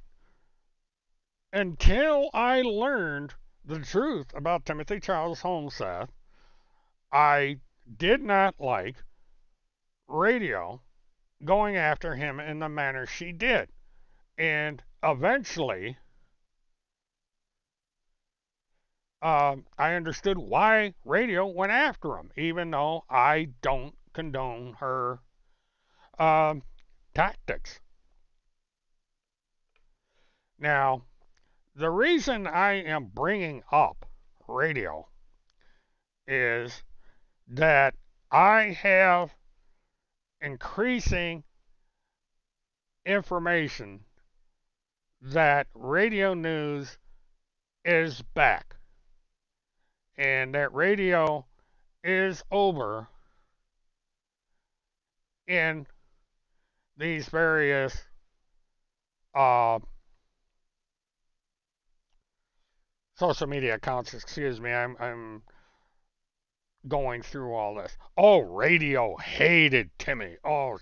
A: until I learned the truth about Timothy Charles Holmeseth, I did not like radio going after him in the manner she did. And eventually, I understood why radio went after him, even though I don't condone her tactics. Now, the reason I am bringing up radio is that I have increasing information that radio news is back and that radio is over in these various uh, social media accounts. Excuse me, I'm going through all this. Oh, radio hated Timmy. Oh,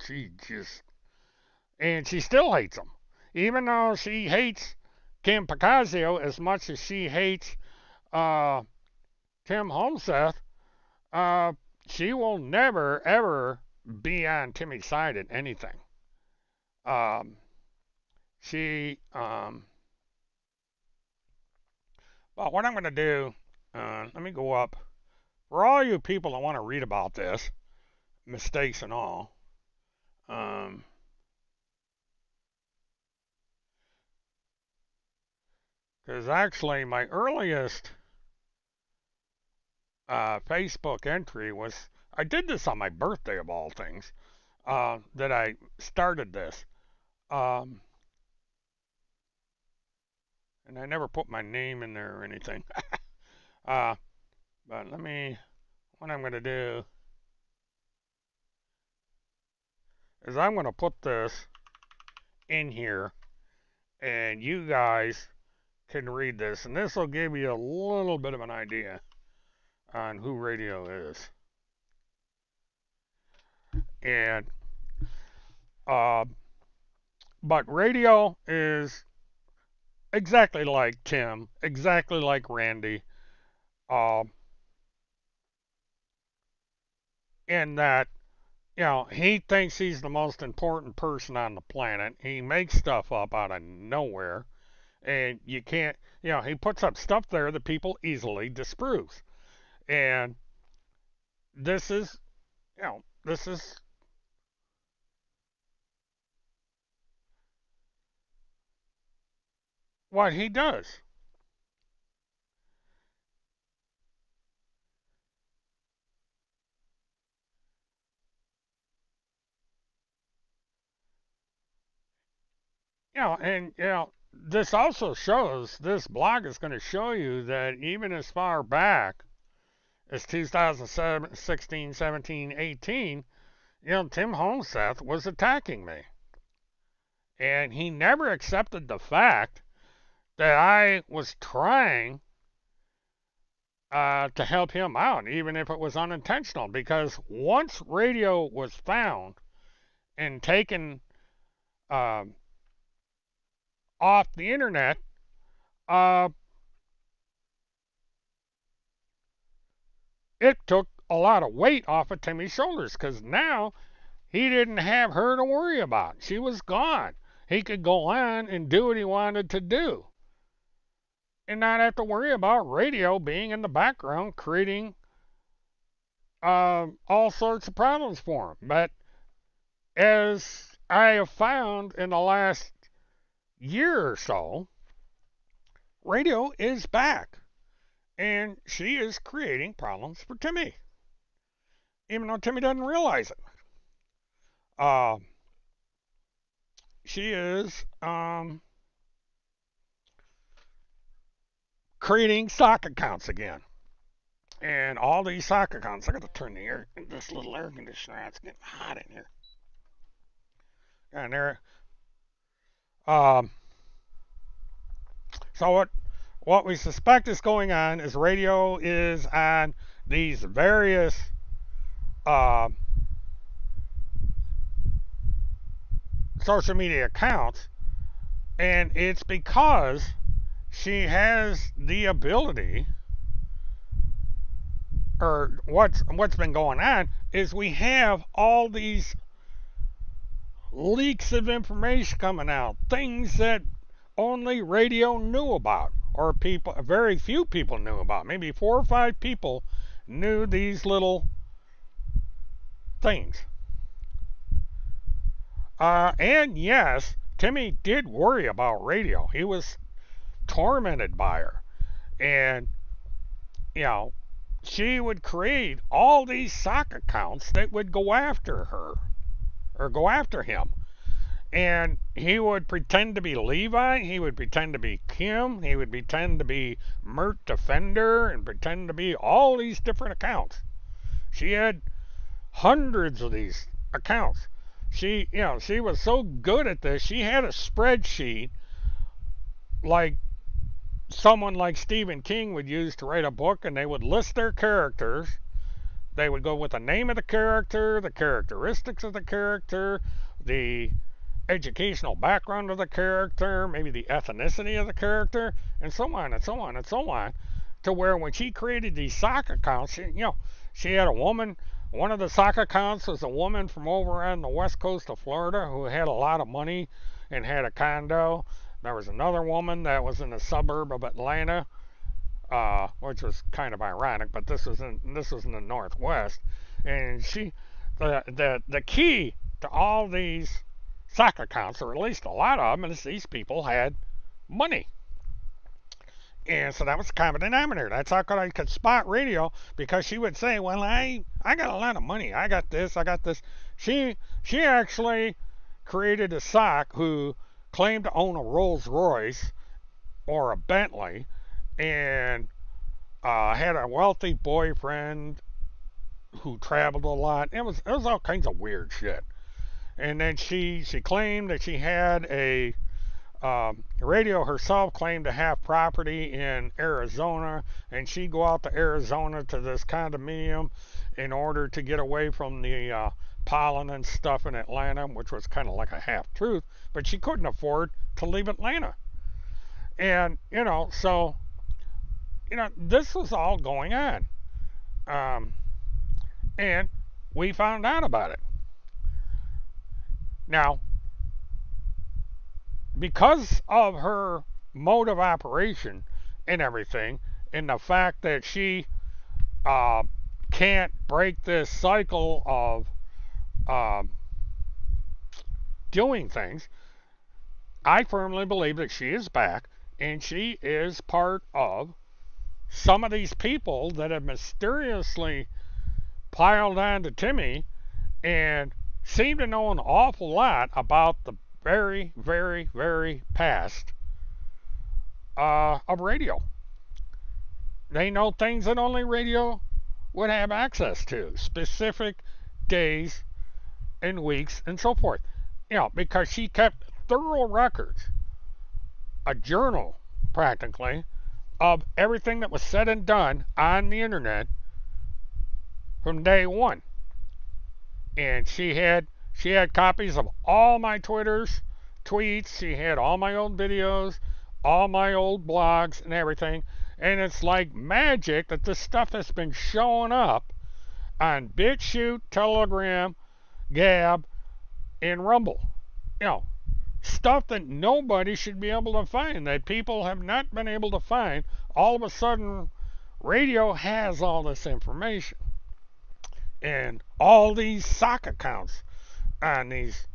A: and she still hates him. Even though she hates Kim Picasio as much as she hates Tim Holmeseth, she will never, ever be on Timmy's side in anything. She Well, what I'm going to do, let me go up. For all you people that want to read about this, mistakes and all, because actually my earliest Facebook entry was, I did this on my birthday of all things, that I started this. Um, and I never put my name in there or anything. uh, but what I'm going to do is I'm going to put this in here and you guys can read this. And this will give you a little bit of an idea on who radio is. And, uh, but radio is exactly like Tim, exactly like Randy, uh, in that, he thinks he's the most important person on the planet. He makes stuff up out of nowhere, and you can't, he puts up stuff there that people easily disprove. And this is, this is what he does. And this also shows, this blog is going to show you that even as far back as 2016, 17, 18, Tim Holmseth was attacking me. And he never accepted the fact that I was trying to help him out, even if it was unintentional. Because once radio was found and taken uh, off the internet, uh, it took a lot of weight off of Timmy's shoulders because now he didn't have her to worry about. She was gone. He could go on and do what he wanted to do and not have to worry about radio being in the background creating all sorts of problems for him. But as I have found in the last year or so, radio is back and she is creating problems for Timmy, even though Timmy doesn't realize it. Uh, she is creating sock accounts again. And all these sock accounts, I got to turn this little air conditioner on. It's getting hot in here. And there, um, so what we suspect is going on is radio is on these various uh, social media accounts, and it's because she has the ability, or what's been going on is we have all these leaks of information coming out, things that only radio knew about, or very few people knew about. Maybe 4 or 5 people knew these little things. And yes, Timmy did worry about radio. He was tormented by her. And, she would create all these sock accounts that would go after her, or go after him. And he would pretend to be Levi, he would pretend to be Kim, he would pretend to be Mert Defender, and pretend to be all these different accounts. She had hundreds of these accounts. She was so good at this, she had a spreadsheet like someone like Stephen King would use to write a book, and they would list their characters. They would go with the name of the character, the characteristics of the character, the educational background of the character, maybe the ethnicity of the character, and so on and so on and so on, to where when she created these sock accounts, she had a woman. One of the sock accounts was a woman from over on the west coast of Florida who had a lot of money and had a condo. There was another woman that was in a suburb of Atlanta which was kind of ironic. But this was in the Northwest, and the key to all these sock accounts, or at least a lot of them, is these people had money. And so that was the common denominator. That's how I could spot radio, because she would say, "Well, I got a lot of money. I got this. I got this." She actually created a sock who claimed to own a Rolls Royce or a Bentley, and had a wealthy boyfriend who traveled a lot. It was all kinds of weird shit. And then she claimed that she had a radio herself, claimed to have property in Arizona, and she'd go out to Arizona to this condominium in order to get away from the pollen and stuff in Atlanta, which was kind of like a half truth, but she couldn't afford to leave Atlanta. And, so, this was all going on. Um, and we found out about it. Now, because of her mode of operation and everything, and the fact that she uh, can't break this cycle of uh, doing things, I firmly believe that she is back, and she is part of some of these people that have mysteriously piled on to Timmy and seem to know an awful lot about the very, very, very past of radio. They know things that only radio would have access to, specific days and weeks and so forth. Because she kept thorough records, a journal practically, of everything that was said and done on the internet from day one. And she had copies of all my Twitter's tweets. She had all my old videos, all my old blogs, and everything. And it's like magic that this stuff has been showing up on BitChute, Telegram, Gab, and Rumble. You know, Stuff that nobody should be able to find, that people have not been able to find. All of a sudden, radio has all this information. And all these sock accounts on these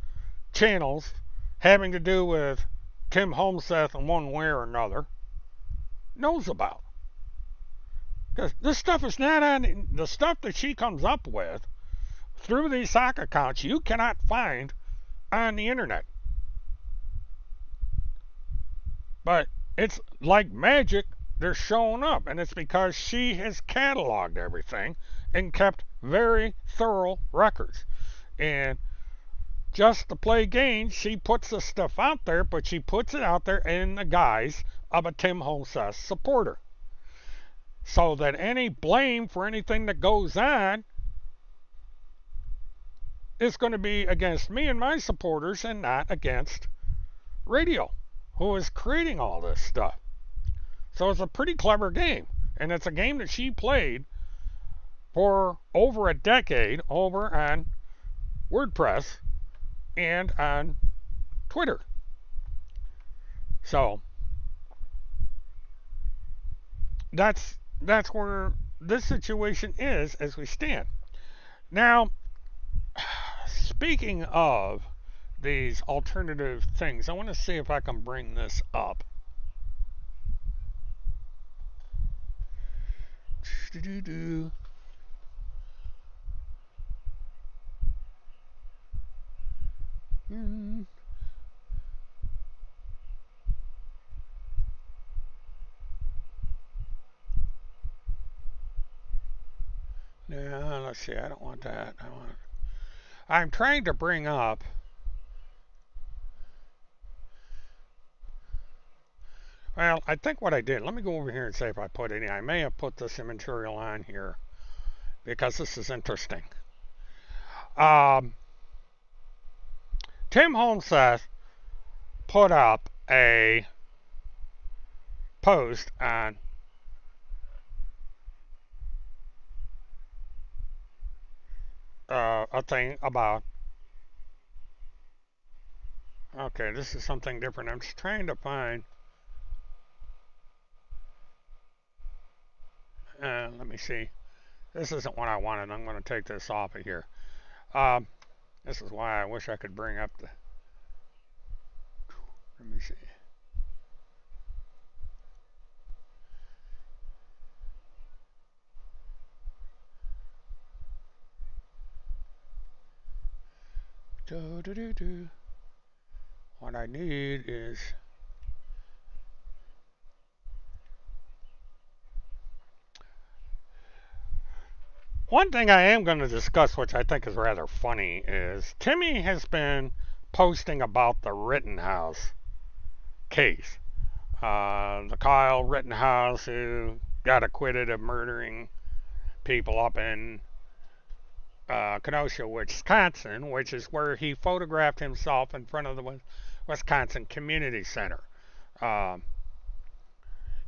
A: channels having to do with Tim Homseth in one way or another knows about. Because this stuff is not on the stuff that she comes up with through these sock accounts, you cannot find on the internet. But it's like magic, they're showing up, and it's because she has cataloged everything and kept very thorough records. And just to play games, she puts the stuff out there, but she puts it out there in the guise of a Tim Homseth supporter. So that any blame for anything that goes on is going to be against me and my supporters and not against radio, who is creating all this stuff. So it's a pretty clever game. And it's a game that she played for over a decade over on WordPress and on Twitter. So that's where this situation is as we stand. Now, speaking of these alternative things, I want to see if I can bring this up. No, let's see. I don't want that. I'm trying to bring up. Well, I think what I did. Let me go over here and see if I put any. I may have put this material on here because this is interesting. Tim Homseth put up a post on a thing about. Okay, this is something different. I'm just trying to find. Let me see. This isn't what I wanted. I'm going to take this off of here. Um, this is why I wish I could bring up the. Let me see. Do, do, do, do. What I need is. One thing I am going to discuss, which I think is rather funny, is Timmy has been posting about the Rittenhouse case. The Kyle Rittenhouse who got acquitted of murdering people up in Kenosha, Wisconsin, which is where he photographed himself in front of the Wisconsin Community Center. Um,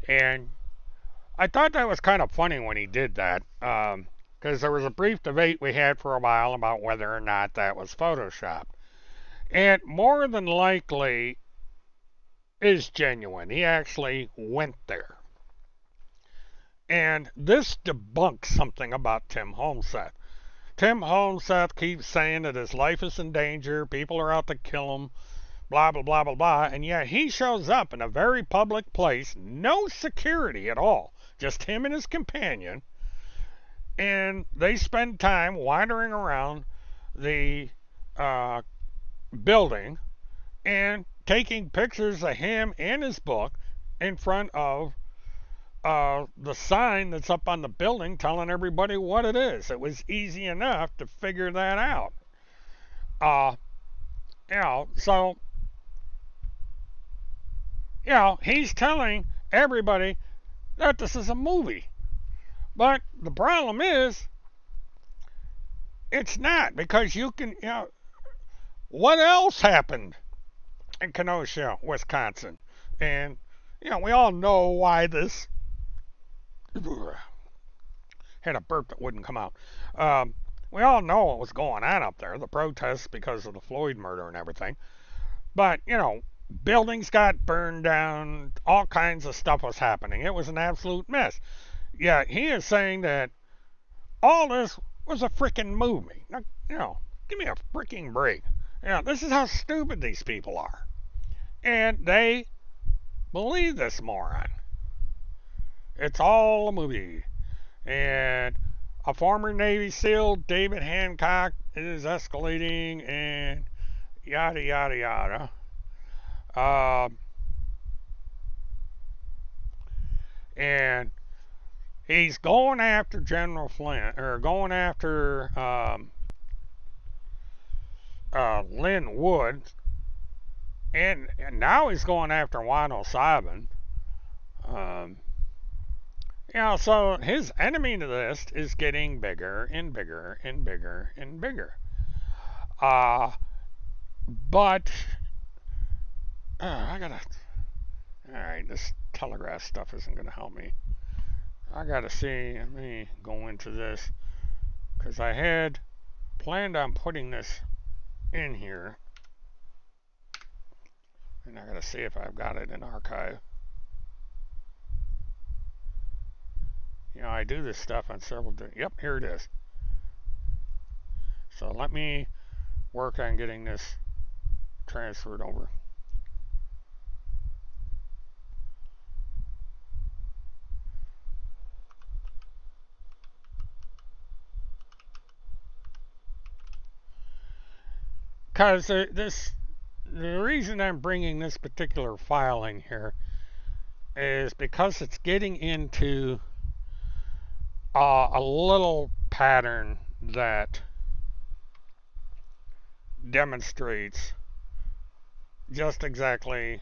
A: and I thought that was kind of funny when he did that, because there was a brief debate we had for a while about whether or not that was Photoshopped. And more than likely is genuine. He actually went there. And this debunks something about Tim Holmseth. Tim Holmseth keeps saying that his life is in danger, people are out to kill him, blah, blah, blah, blah, blah, and yet he shows up in a very public place, no security at all, just him and his companion, and they spend time wandering around the building and taking pictures of him and his book in front of the sign that's up on the building telling everybody what it is. It was easy enough to figure that out. Uh, so, he's telling everybody that this is a movie. But the problem is, it's not, because you can, what else happened in Kenosha, Wisconsin? And, we all know why this had a burp that wouldn't come out. We all know what was going on up there, the protests because of the Floyd murder and everything. But, buildings got burned down, all kinds of stuff was happening. It was an absolute mess. Yet he is saying that all this was a freaking movie. Now, give me a freaking break. This is how stupid these people are. And they believe this moron. It's all a movie. And a former Navy SEAL, David Hancock, is escalating and yada, yada, yada. And he's going after General Flynn, or going after Lynn Wood, and now he's going after Wano Sabin. So his enemy to this is getting bigger and bigger and bigger and bigger. But I gotta. Alright, this telegraph stuff isn't gonna help me. I gotta see. Let me go into this, because I had planned on putting this in here, and I gotta see if I've got it in archive. I do this stuff on several. Yep, here it is. So let me work on getting this transferred over. Because the reason I'm bringing this particular file in here is because it's getting into a little pattern that demonstrates just exactly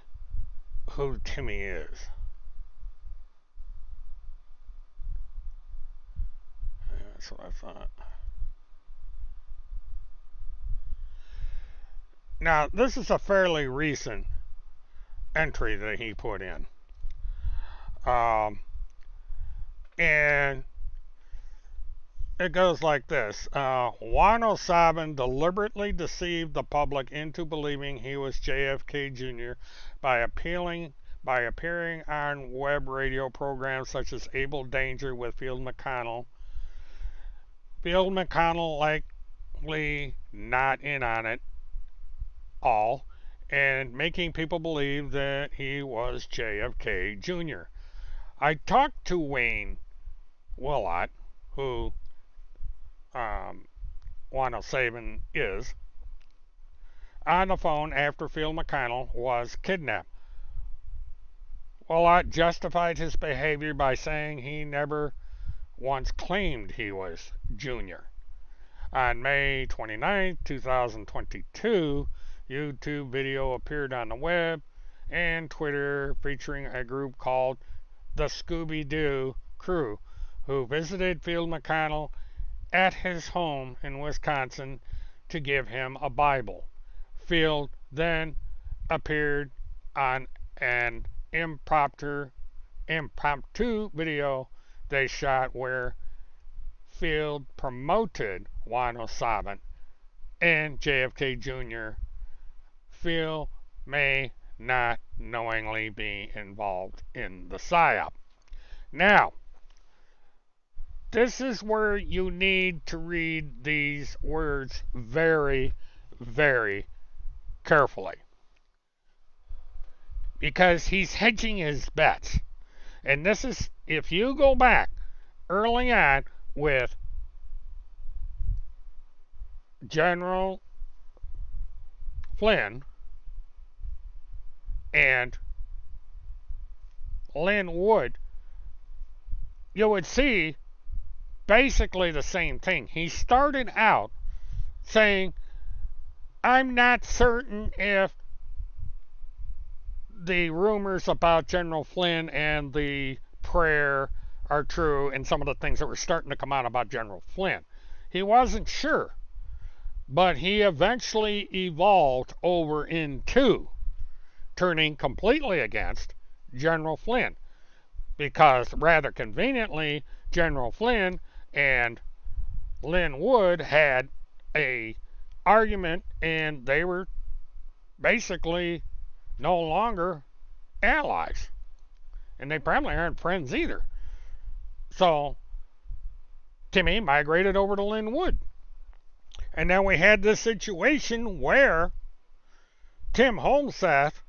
A: who Timmy is. That's what I thought. Now, this is a fairly recent entry that he put in. And it goes like this. Wano Sabin deliberately deceived the public into believing he was JFK Jr. by by appearing on web radio programs such as Able Danger with Field McConnell. Field McConnell likely not in on it all, and making people believe that he was JFK Jr. I talked to Wayne Willott, who Wano Sabin is, on the phone after Field McConnell was kidnapped. Willott justified his behavior by saying he never once claimed he was Junior. On May 29, 2022, YouTube video appeared on the web and Twitter featuring a group called the Scooby-Doo Crew, who visited Field McConnell at his home in Wisconsin to give him a Bible. Field then appeared on an impromptu video they shot where Field promoted Wano Sabin and JFK Jr. Field may not knowingly be involved in the PSYOP. Now, this is where you need to read these words very, very carefully. Because he's hedging his bets. And this is, if you go back early on with General Flynn and Lynn Wood, you would see basically the same thing. He started out saying, I'm not certain if the rumors about General Flynn and the prayer are true and some of the things that were starting to come out about General Flynn. He wasn't sure, but he eventually evolved over into turning completely against General Flynn, because rather conveniently, General Flynn and Lynn Wood had a argument and they were basically no longer allies, and they probably aren't friends either. So Timmy migrated over to Lynn Wood, and then we had this situation where Tim Holmseth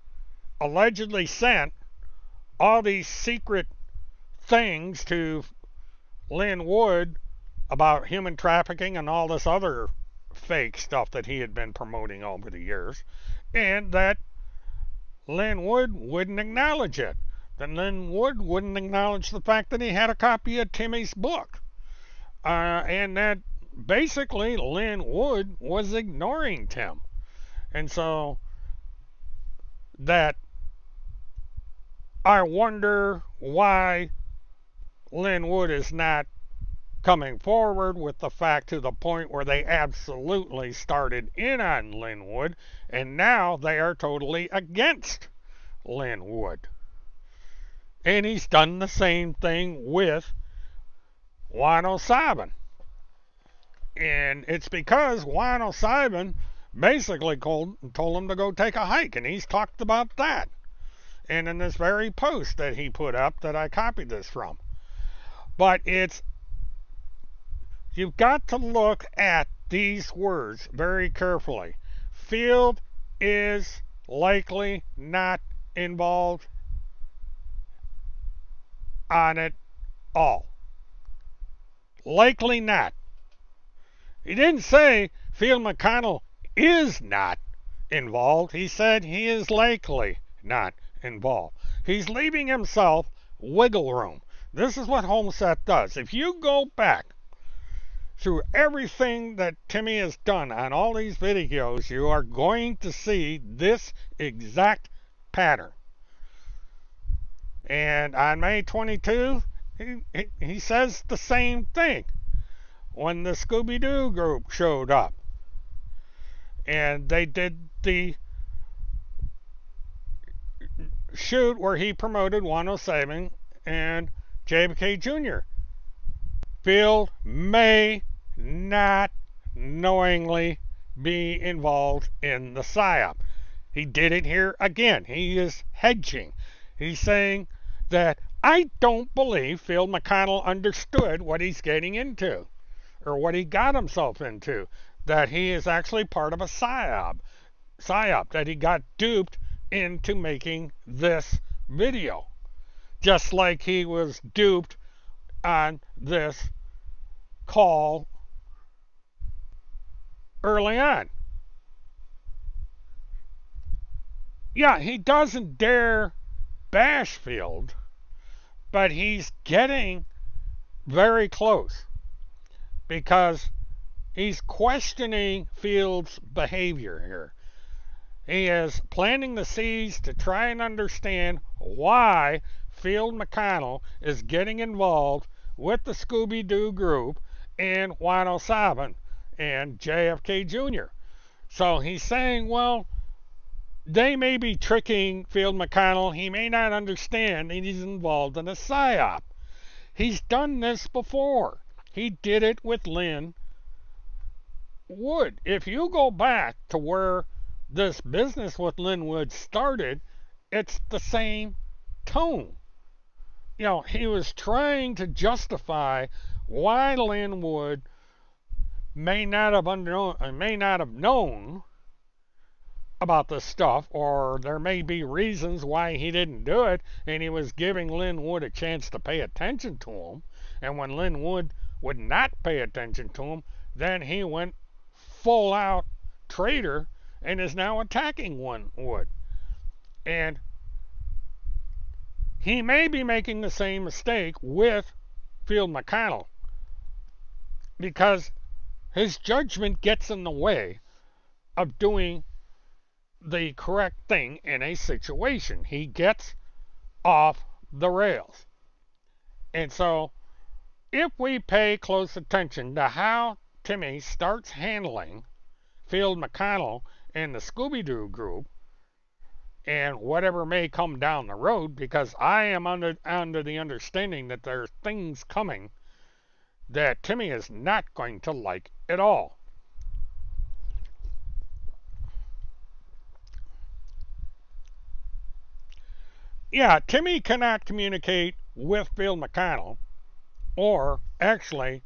A: allegedly sent all these secret things to Lynn Wood about human trafficking and all this other fake stuff that he had been promoting over the years, and that Lynn Wood wouldn't acknowledge it. Then Lynn Wood wouldn't acknowledge the fact that he had a copy of Timmy's book. And that basically Lynn Wood was ignoring Tim. And so that I wonder why Lynn Wood is not coming forward with the fact to the point where they absolutely started in on Lynn Wood, and now they are totally against Lynn Wood. And he's done the same thing with Wano Sabin. And it's because Wano Sabin basically told him to go take a hike, and he's talked about that. And in this very post that he put up that I copied this from. But you've got to look at these words very carefully. Field is likely not involved on it all. Likely not. He didn't say Field McConnell is not involved. He said he is likely not involved. He's leaving himself wiggle room. This is what Holmseth does. If you go back through everything that Timmy has done on all these videos, you are going to see this exact pattern. And on May 22, he says the same thing when the Scooby-Doo group showed up. And they did the shoot where he promoted 107 and JFK Jr. Field may not knowingly be involved in the PSYOP. He did it here again. He is hedging. He's saying that I don't believe Phil McConnell understood what he's getting into or what he got himself into. That he is actually part of a psyop, that he got duped into making this video. Just like he was duped on this call early on. Yeah, he doesn't dare bash Field, but he's getting very close because he's questioning Field's behavior here. He is planting the seeds to try and understand why Field McConnell is getting involved with the Scooby-Doo group and 107 and JFK Jr. So he's saying, well, they may be tricking Field McConnell. He may not understand that he's involved in a psyop. He's done this before. He did it with Lynn Wood. If you go back to where this business with Lynn Wood started, it's the same tone. You know, he was trying to justify why Lynn Wood may not have known about this stuff, or there may be reasons why he didn't do it, and he was giving Lynn Wood a chance to pay attention to him. And when Lynn Wood would not pay attention to him, then he went full out traitor and is now attacking Wood. And he may be making the same mistake with Field McConnell because his judgment gets in the way of doing the correct thing in a situation. He gets off the rails. And so, if we pay close attention to how Timmy starts handling Field McConnell and the Scooby-Doo group, and whatever may come down the road, because I am under the understanding that there are things coming that Timmy is not going to like at all. Yeah, Timmy cannot communicate with Phil McConnell, or actually,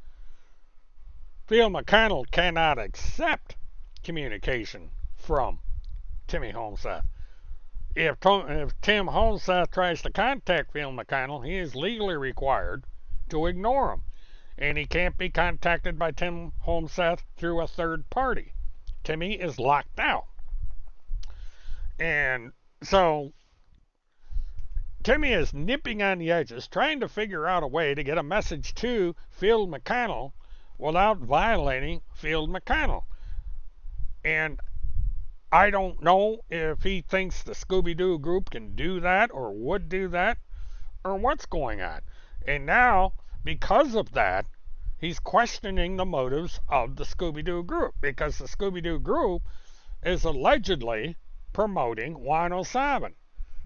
A: Phil McConnell cannot accept communication from Timmy Holmseth. If Tim Holmseth tries to contact Phil McConnell, he is legally required to ignore him. And he can't be contacted by Tim Holmseth through a third party. Timmy is locked out. And so Timmy is nipping on the edges, trying to figure out a way to get a message to Phil McConnell without violating Phil McConnell. And I don't know if he thinks the Scooby-Doo group can do that or would do that or what's going on. And now, because of that, he's questioning the motives of the Scooby-Doo group, because the Scooby-Doo group is allegedly promoting 107,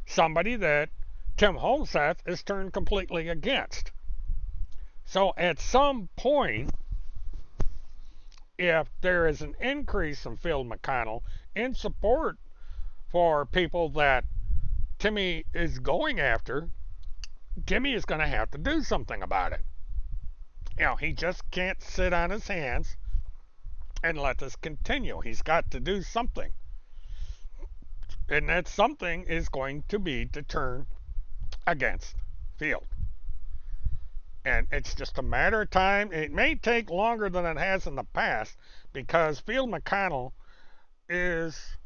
A: somebody that Tim Holmseth is turned completely against. So at some point, if there is an increase in Phil McConnell in support for people that Timmy is going after, Timmy is going to have to do something about it. You know, he just can't sit on his hands and let this continue. He's got to do something. And that something is going to be to turn against Field. And it's just a matter of time. It may take longer than it has in the past, because Field McConnell is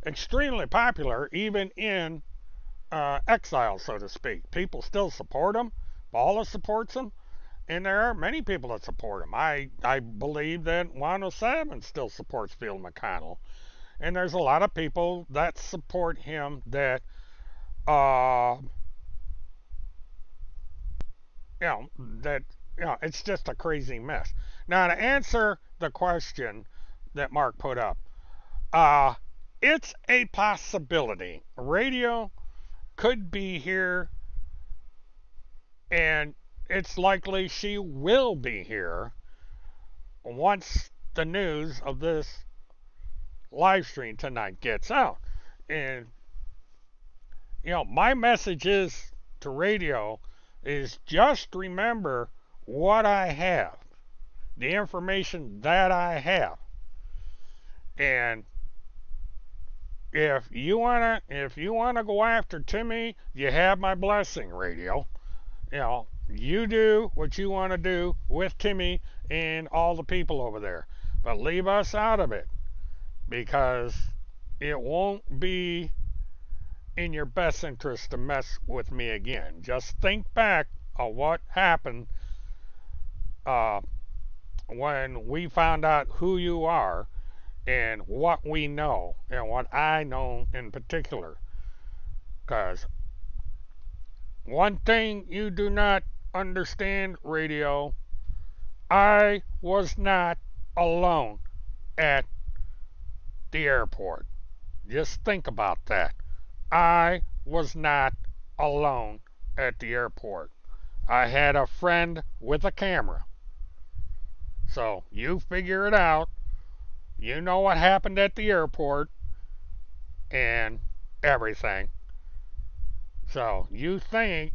A: extremely popular, even in exile, so to speak. People still support him. Paula supports him. And there are many people that support him. I believe that 107 still supports Field McConnell. And there's a lot of people that support him that, it's just a crazy mess. Now, to answer the question that Mark put up, it's a possibility. Radio could be here, and it's likely she will be here once the news of this live stream tonight gets out. And, my message is to radio is just remember what I have, the information that I have. And if you wanna go after Timmy, you have my blessing, radio. You do what you want to do with Timmy and all the people over there. But leave us out of it because it won't be in your best interest to mess with me again. Just think back of what happened uh, when we found out who you are and what we know and what I know in particular. Because one thing you do not understand, radio, I was not alone at the airport. Just think about that. I was not alone at the airport. I had a friend with a camera. So you figure it out. You know what happened at the airport and everything. So you think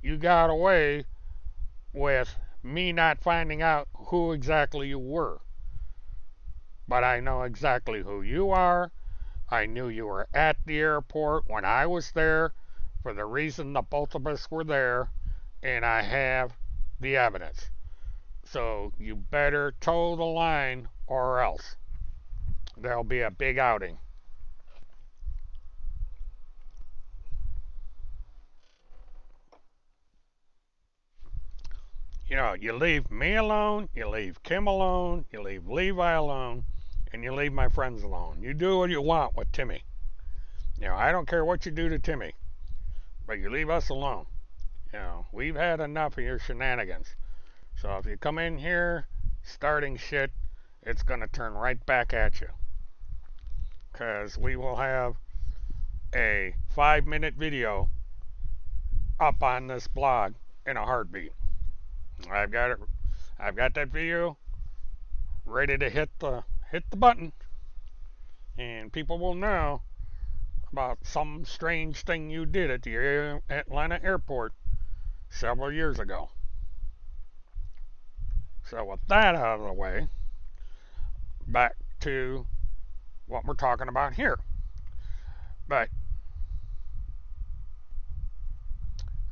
A: you got away with me not finding out who exactly you were. But I know exactly who you are. I knew you were at the airport when I was there for the reason the both of us were there, and I have the evidence. So you better toe the line or else there'll be a big outing. You leave me alone, you leave Kim alone, you leave Levi alone, and you leave my friends alone. You do what you want with Timmy. I don't care what you do to Timmy, but you leave us alone. We've had enough of your shenanigans. So if you come in here starting shit, it's going to turn right back at you. Because we will have a 5-minute video up on this blog in a heartbeat. I've got it. I've got that video ready to hit the button, and people will know about some strange thing you did at the Atlanta airport several years ago. So with that out of the way, back to what we're talking about here. But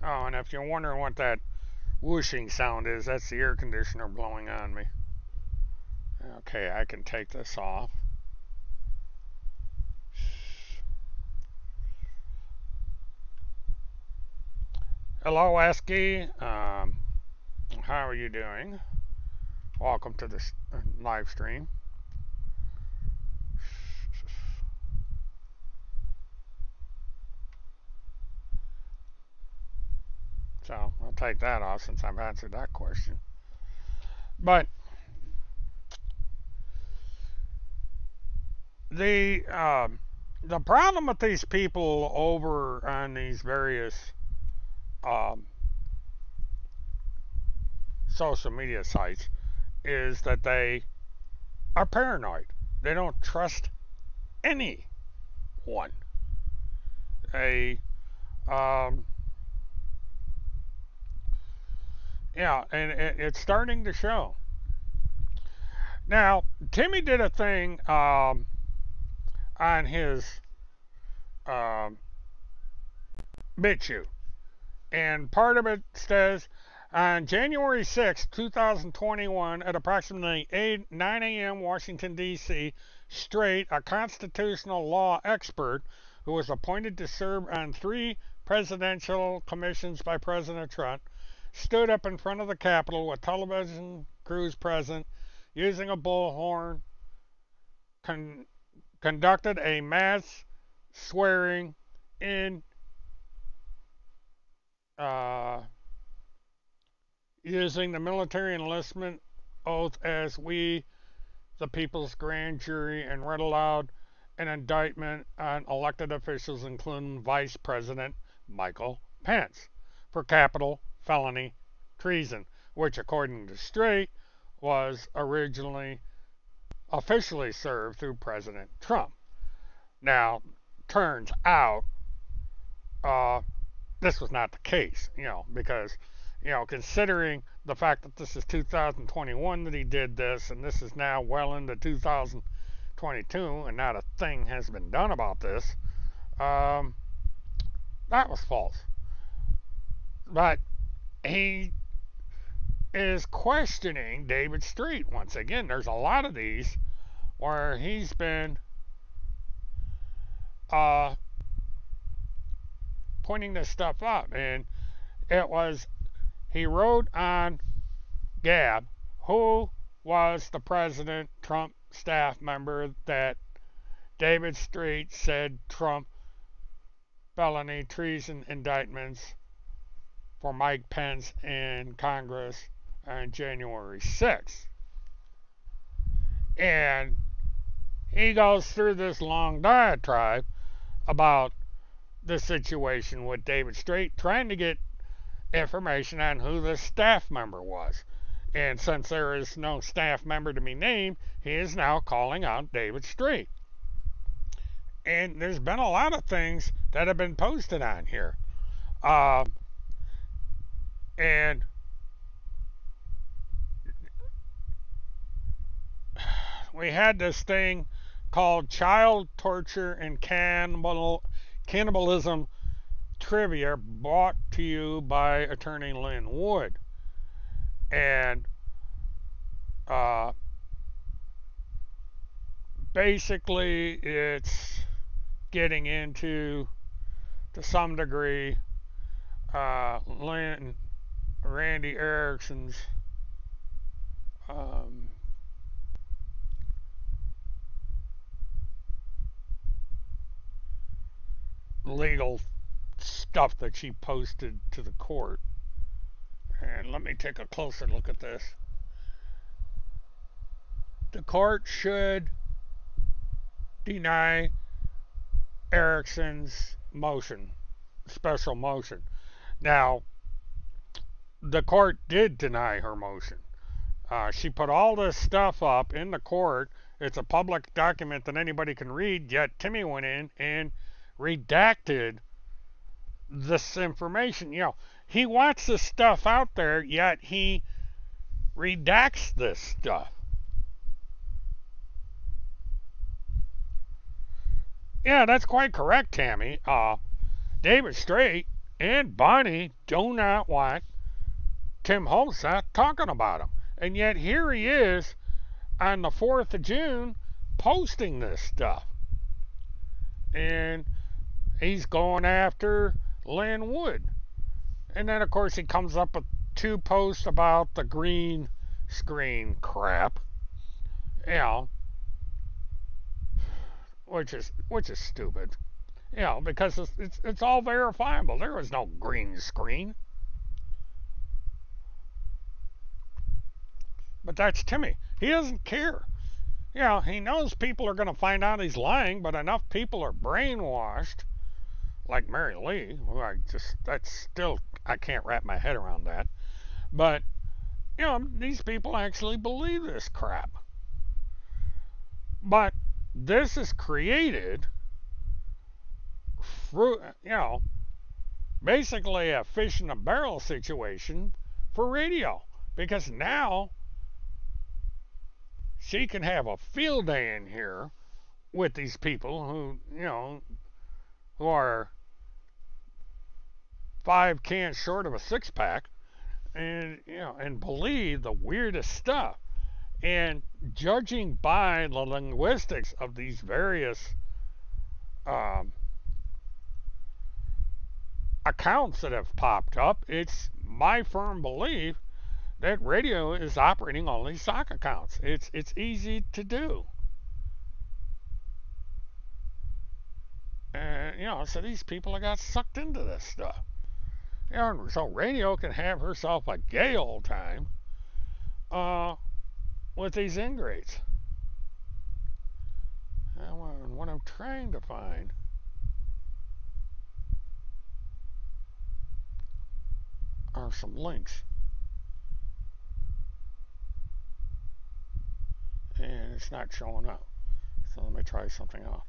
A: and if you're wondering what that whooshing sound is, that's the air conditioner blowing on me. Okay, I can take this off. Hello, Esky. How are you doing? Welcome to this live stream. So I'll take that off since I've answered that question. But the problem with these people over on these various um, social media sites is that they are paranoid. They don't trust anyone. They and it's starting to show. Now, Timmy did a thing on his um, BitChute, and part of it says on January 6, 2021, at approximately 9 a.m. Washington, D.C., Strait, a constitutional law expert who was appointed to serve on 3 presidential commissions by President Trump, stood up in front of the Capitol with television crews present, using a bullhorn, conducted a mass swearing in using the military enlistment oath as we, the people's grand jury, and read aloud an indictment on elected officials, including Vice President Michael Pence, for capital felony treason, which, according to Strait, was originally officially served through President Trump. Now, turns out uh, this was not the case, because, considering the fact that this is 2021 that he did this, and this is now well into 2022, and not a thing has been done about this, um, that was false. But he is questioning David Street once again. There's a lot of these where he's been uh, pointing this stuff up, and it was he wrote on Gab who was the President Trump staff member that David Street said Trump felony treason indictments for Mike Pence in Congress on January 6th. And he goes through this long diatribe about the situation with David Street, trying to get information on who the staff member was. And since there is no staff member to be named, he is now calling out David Street. And there's been a lot of things that have been posted on here. And we had this thing called Child Torture and Cannibalism Trivia, brought to you by attorney Lynn Wood. And basically it's getting into, to some degree, Randy Erickson's legal stuff that she posted to the court. And let me take a closer look at this. The court should deny Erickson's motion, special motion. Now, the court did deny her motion. She put all this stuff up in the court. It's a public document that anybody can read, yet Timmy went in and redacted this information. He wants this stuff out there, yet he redacts this stuff. Yeah, that's quite correct, Tammy. David Straight and Bonnie do not want Tim Holseth talking about him. And yet here he is on the 4th of June posting this stuff. And he's going after Lynn Wood. And then, of course, he comes up with 2 posts about the green screen crap. Which is stupid. Because it's all verifiable. There was no green screen. But that's Timmy. He doesn't care. He knows people are going to find out he's lying, but enough people are brainwashed, like Mary Lee, who I can't wrap my head around that. But, these people actually believe this crap. But this is created through, basically a fish in a barrel situation for radio. Because now she can have a field day in here with these people who are 5 cans short of a 6-pack, and believe the weirdest stuff. And judging by the linguistics of these various accounts that have popped up, it's my firm belief that radio is operating on these sock accounts. It's easy to do. And, so these people have got sucked into this stuff. So radio can have herself a gay old time with these ingrates. And what I'm trying to find are some links. And it's not showing up. So let me try something else.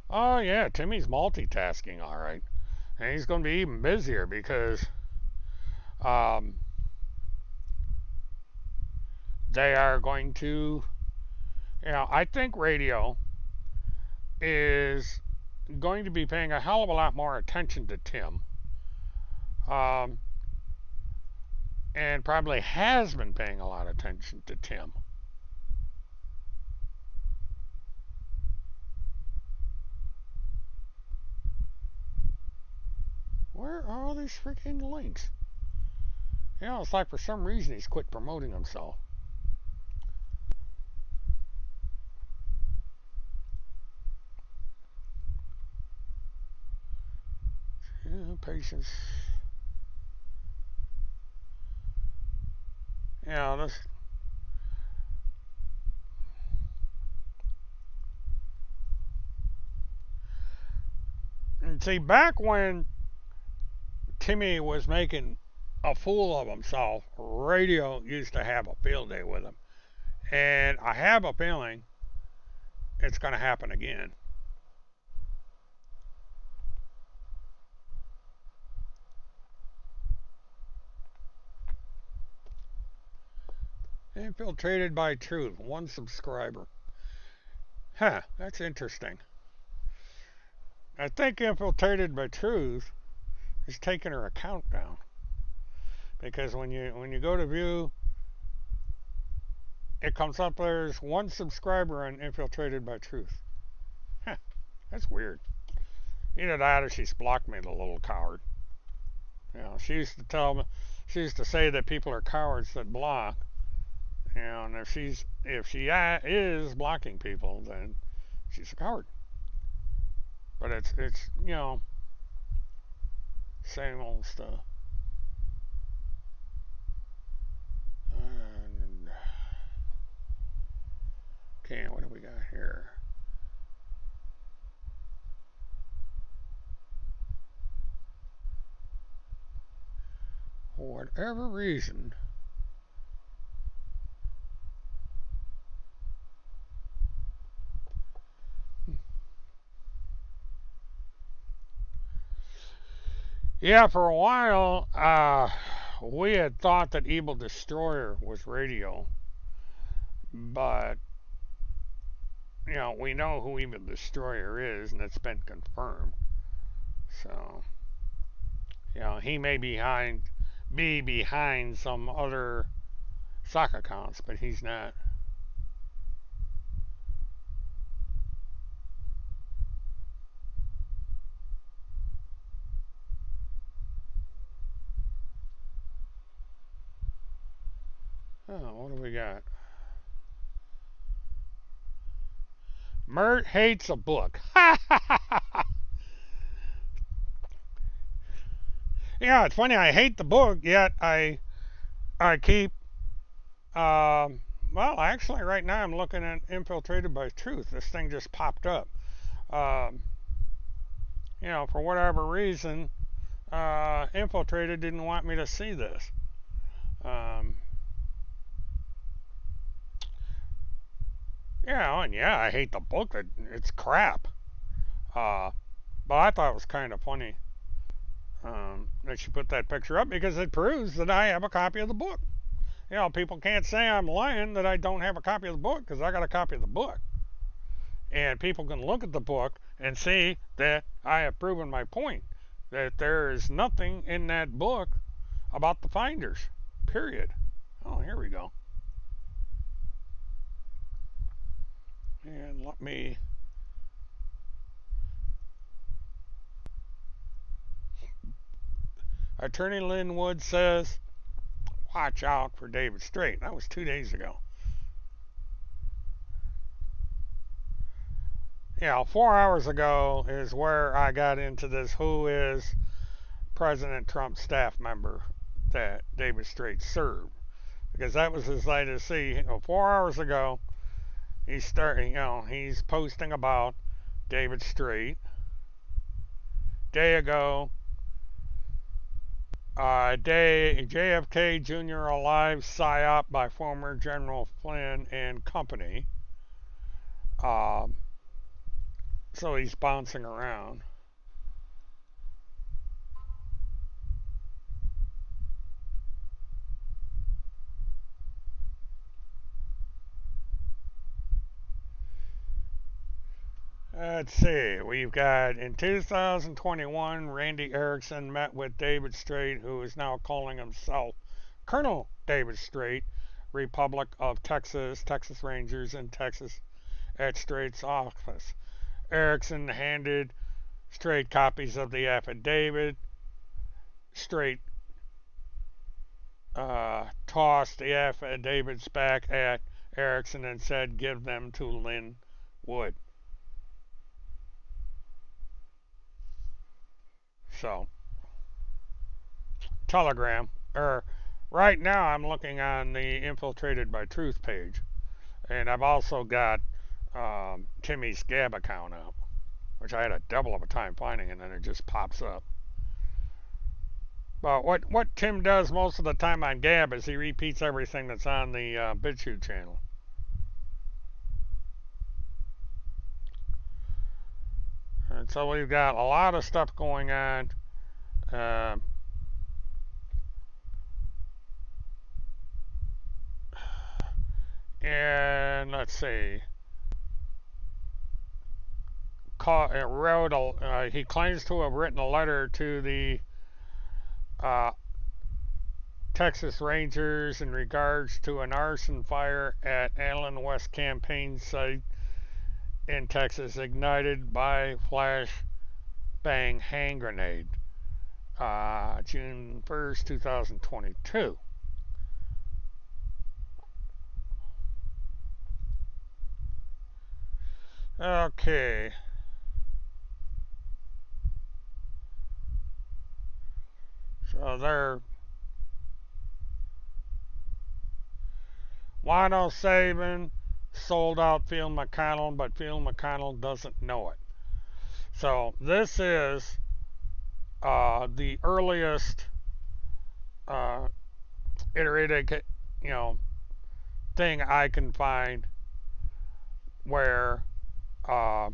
A: Oh yeah, Timmy's multitasking all right. And he's going to be even busier because um, they are going to, I think radio is going to be paying a hell of a lot more attention to Tim. Um, and probably has been paying a lot of attention to Tim. Where are all these freaking links? It's like for some reason he's quit promoting himself. Patience. This. And see, back when Timmy was making a fool of himself, radio used to have a field day with him. And I have a feeling it's going to happen again. Infiltrated by Truth, 1 subscriber. Huh, that's interesting. I think Infiltrated by Truth is taking her account down. Because when you go to view, it comes up there's 1 subscriber on Infiltrated by Truth. Huh, that's weird. Either that or she's blocked me, the little coward. She used to she used to say that people are cowards that block. And if she is blocking people, then she's a coward. But it's same old stuff. And, okay, what do we got here? For whatever reason, for a while, we had thought that Evil Destroyer was radio, but we know who Evil Destroyer is, and it's been confirmed. So, he may be behind some other sock accounts, but he's not. Oh, what do we got? Mert hates a book. It's funny. I hate the book, yet I keep. Well, actually, right now I'm looking at Infiltrated by Truth. This thing just popped up. For whatever reason, Infiltrated didn't want me to see this. I hate the book. It's crap. But I thought it was kind of funny that she put that picture up because it proves that I have a copy of the book. People can't say I'm lying that I don't have a copy of the book because I got a copy of the book. And people can look at the book and see that I have proven my point, that there is nothing in that book about the finders, period. Oh, here we go. And let me... Attorney Lynn Wood says, watch out for David Strait. That was 2 days ago. 4 hours ago is where I got into this who is President Trump's staff member that David Strait served. Because that was his latest. See, 4 hours ago, he's posting about David Strait. Day ago, JFK Jr. alive, psyop by former General Flynn and company. Uh, so he's bouncing around. Let's see. We've got in 2021, Randy Erickson met with David Strait, who is now calling himself Colonel David Strait, Republic of Texas, Texas Rangers in Texas, at Strait's office. Erickson handed Strait copies of the affidavit. Strait tossed the affidavits back at Erickson and said, "Give them to Lynn Wood." So, Telegram. Right now, I'm looking on the Infiltrated by Truth page, and I've also got Timmy's Gab account up, which I had a double of a time finding, and then it just pops up. But what Tim does most of the time on Gab is he repeats everything that's on the BitChute channel. And so we've got a lot of stuff going on. Uh, and let's see. He claims to have written a letter to the uh, Texas Rangers in regards to an arson fire at Allen West campaign site in Texas ignited by flash bang hand grenade. June 1st, 2022. Okay. So there. Wano Saban sold out Phil McConnell, but Phil McConnell doesn't know it. So this is the earliest uh, iterated, you know, thing I can find where uh,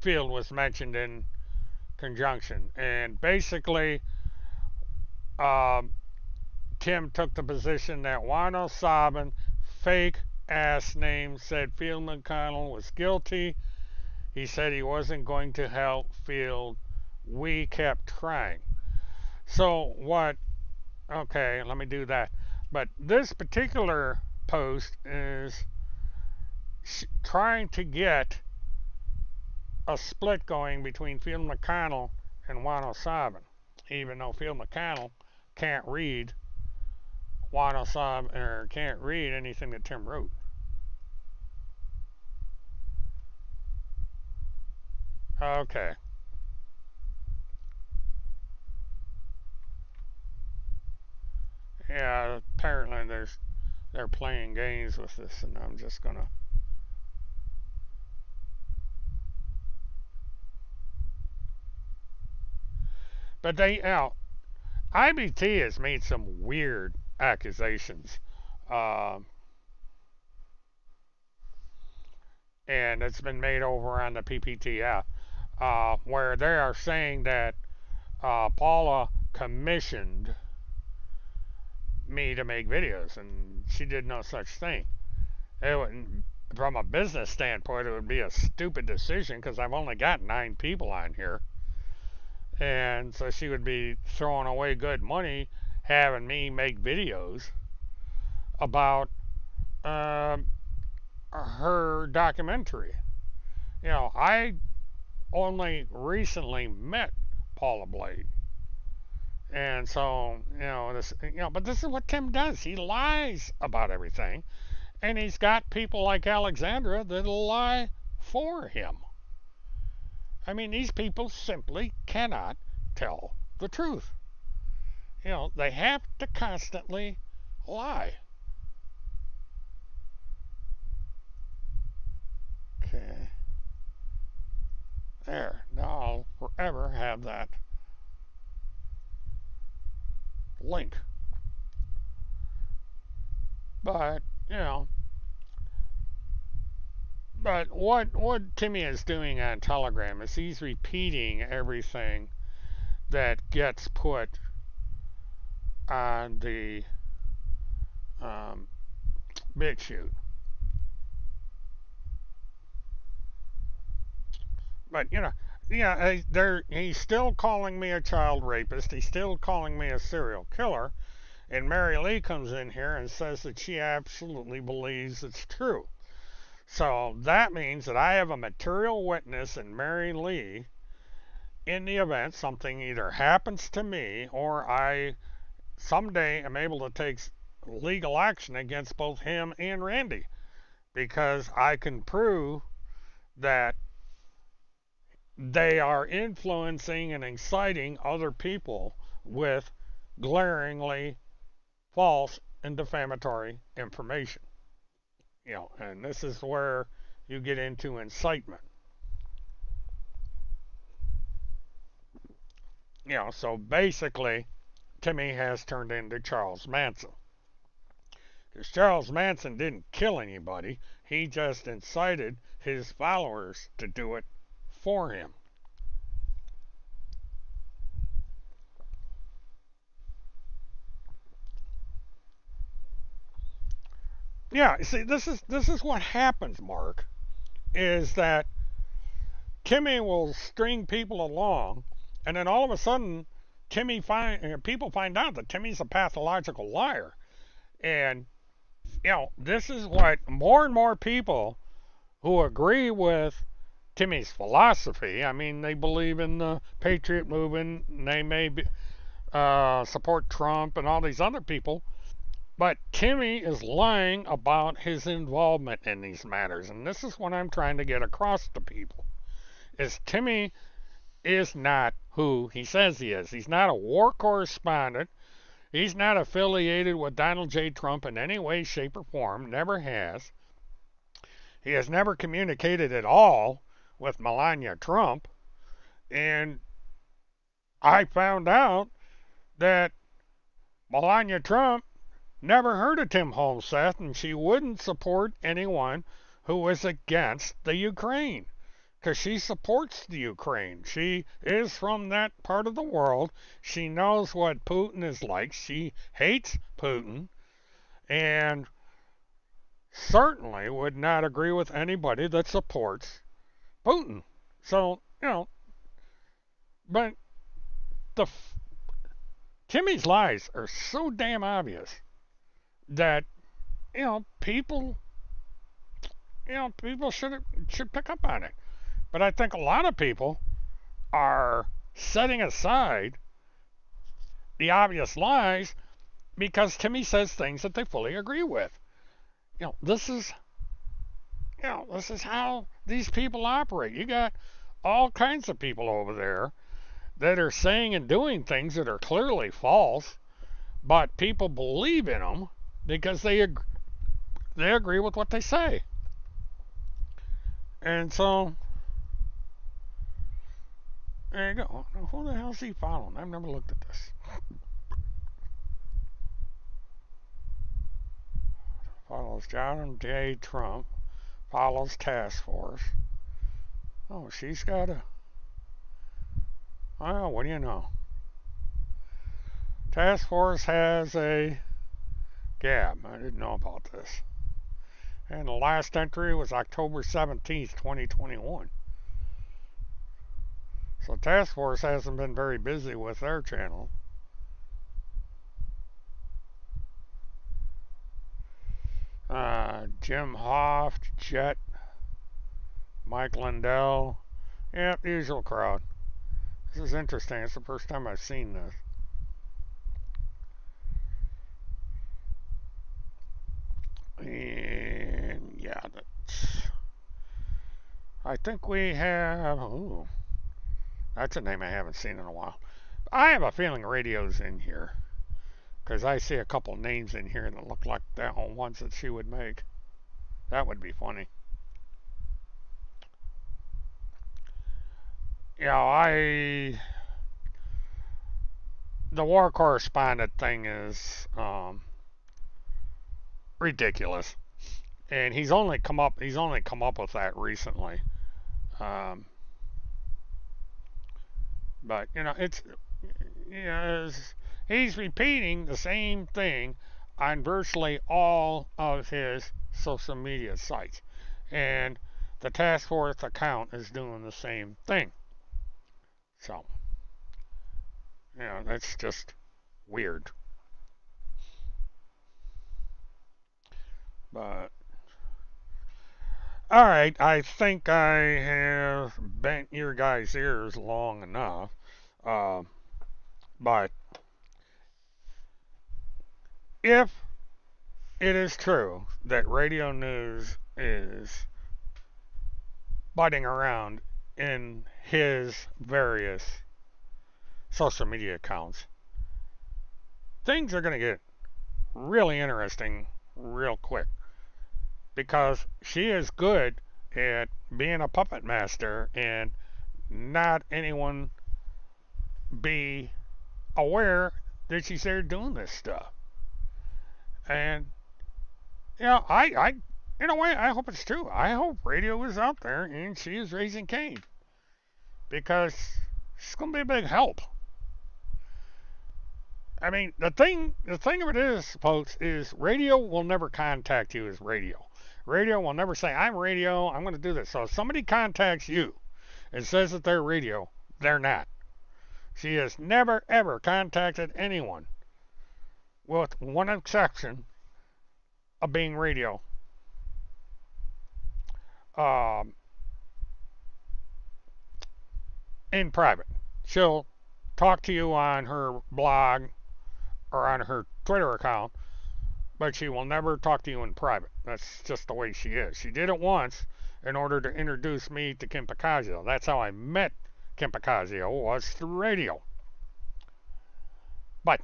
A: Field was mentioned in conjunction, and basically, um, Tim took the position that Wano Saban, fake ass name, said Field McConnell was guilty. He said he wasn't going to help Field. We kept trying. So what? Okay, let me do that. But this particular post is trying to get a split going between Field McConnell and Wano Saban, even though Field McConnell can't read Wano Saban or can't read anything that Tim wrote. Okay. Yeah, apparently they're playing games with this, and I'm just gonna. But IBT has made some weird accusations, um, and it's been made over on the PPTF, where they are saying that Paula commissioned me to make videos, and she did no such thing. It would, from a business standpoint, it would be a stupid decision because I've only got 9 people on here, and so she would be throwing away good money having me make videos about um, her documentary. I only recently met Paula Blade. And so, but this is what Tim does. He lies about everything. And he's got people like Alexandra that'll lie for him. I mean, these people simply cannot tell the truth. They have to constantly lie. Okay. There. Now I'll forever have that. link. But, you know, but what Timmy is doing on Telegram is he's repeating everything that gets put on the um, big shoot. But yeah, he's still calling me a child rapist. He's still calling me a serial killer. And Mary Lee comes in here and says that she absolutely believes it's true. So that means that I have a material witness in Mary Lee in the event something either happens to me or I someday am able to take legal action against both him and Randy because I can prove that they are influencing and inciting other people with glaringly false and defamatory information. And this is where you get into incitement. So basically, Timmy has turned into Charles Manson. Because Charles Manson didn't kill anybody, he just incited his followers to do it for him. Yeah, see, this is what happens, Mark, is that Timmy will string people along, and then all of a sudden, people find out that Timmy's a pathological liar, and this is what more and more people who agree with Timmy's philosophy. I mean, they believe in the patriot movement, and they may support Trump and all these other people. But Timmy is lying about his involvement in these matters, and this is what I'm trying to get across to people: is Timmy is not who he says he is. He's not a war correspondent. He's not affiliated with Donald J. Trump in any way, shape, or form. Never has. He has never communicated at all with Melania Trump. And I found out that Melania Trump never heard of Tim Holmseth, and she wouldn't support anyone who was against the Ukraine, because she supports the Ukraine. She is from that part of the world. She knows what Putin is like. She hates Putin, and certainly would not agree with anybody that supports Putin. So, but the Timmy's lies are so damn obvious that people people should pick up on it. But I think a lot of people are setting aside the obvious lies because Timmy says things that they fully agree with. This is this is how these people operate. You got all kinds of people over there that are saying and doing things that are clearly false, but people believe in them because they agree with what they say. And so there you go. Now, who the hell is he following? I've never looked at this. Follows John J. Trump. Follows Task Force. Oh, she's got a. Well, what do you know? Task Force has a Gab. I didn't know about this. And the last entry was October 17th, 2021. So Task Force hasn't been very busy with their channel. Jim Hoft, Jet, Mike Lindell. Yep, the usual crowd. This is interesting. It's the first time I've seen this. And yeah, I think we have. Ooh, that's a name I haven't seen in a while. I have a feeling radio's in here because I see a couple names in here that look like the ones that she would make. That would be funny. I the war correspondent thing is ridiculous, and he's only come up with that recently. Um, but he's repeating the same thing on virtually all of his social media sites, and the task force account is doing the same thing. So that's just weird. But all right, I think I have bent your guys' ears long enough. Uh, but if it is true that radio news is butting around in his various social media accounts, things are going to get really interesting real quick because she is good at being a puppet master and not anyone be aware that she's there doing this stuff. And I in a way I hope it's true. I hope radio is out there and she is raising Cain because she's gonna be a big help. I mean, the thing of it is, folks, is radio will never contact you as radio. Radio will never say, I'm radio, I'm going to do this. So if somebody contacts you and says that they're radio, they're not. She has never, ever contacted anyone, with one exception of being radio, um, in private. She'll talk to you on her blog or on her Twitter account, but she will never talk to you in private. That's just the way she is. She did it once in order to introduce me to Kim Pacazio. That's how I met Kim Pacazio, was through radio. But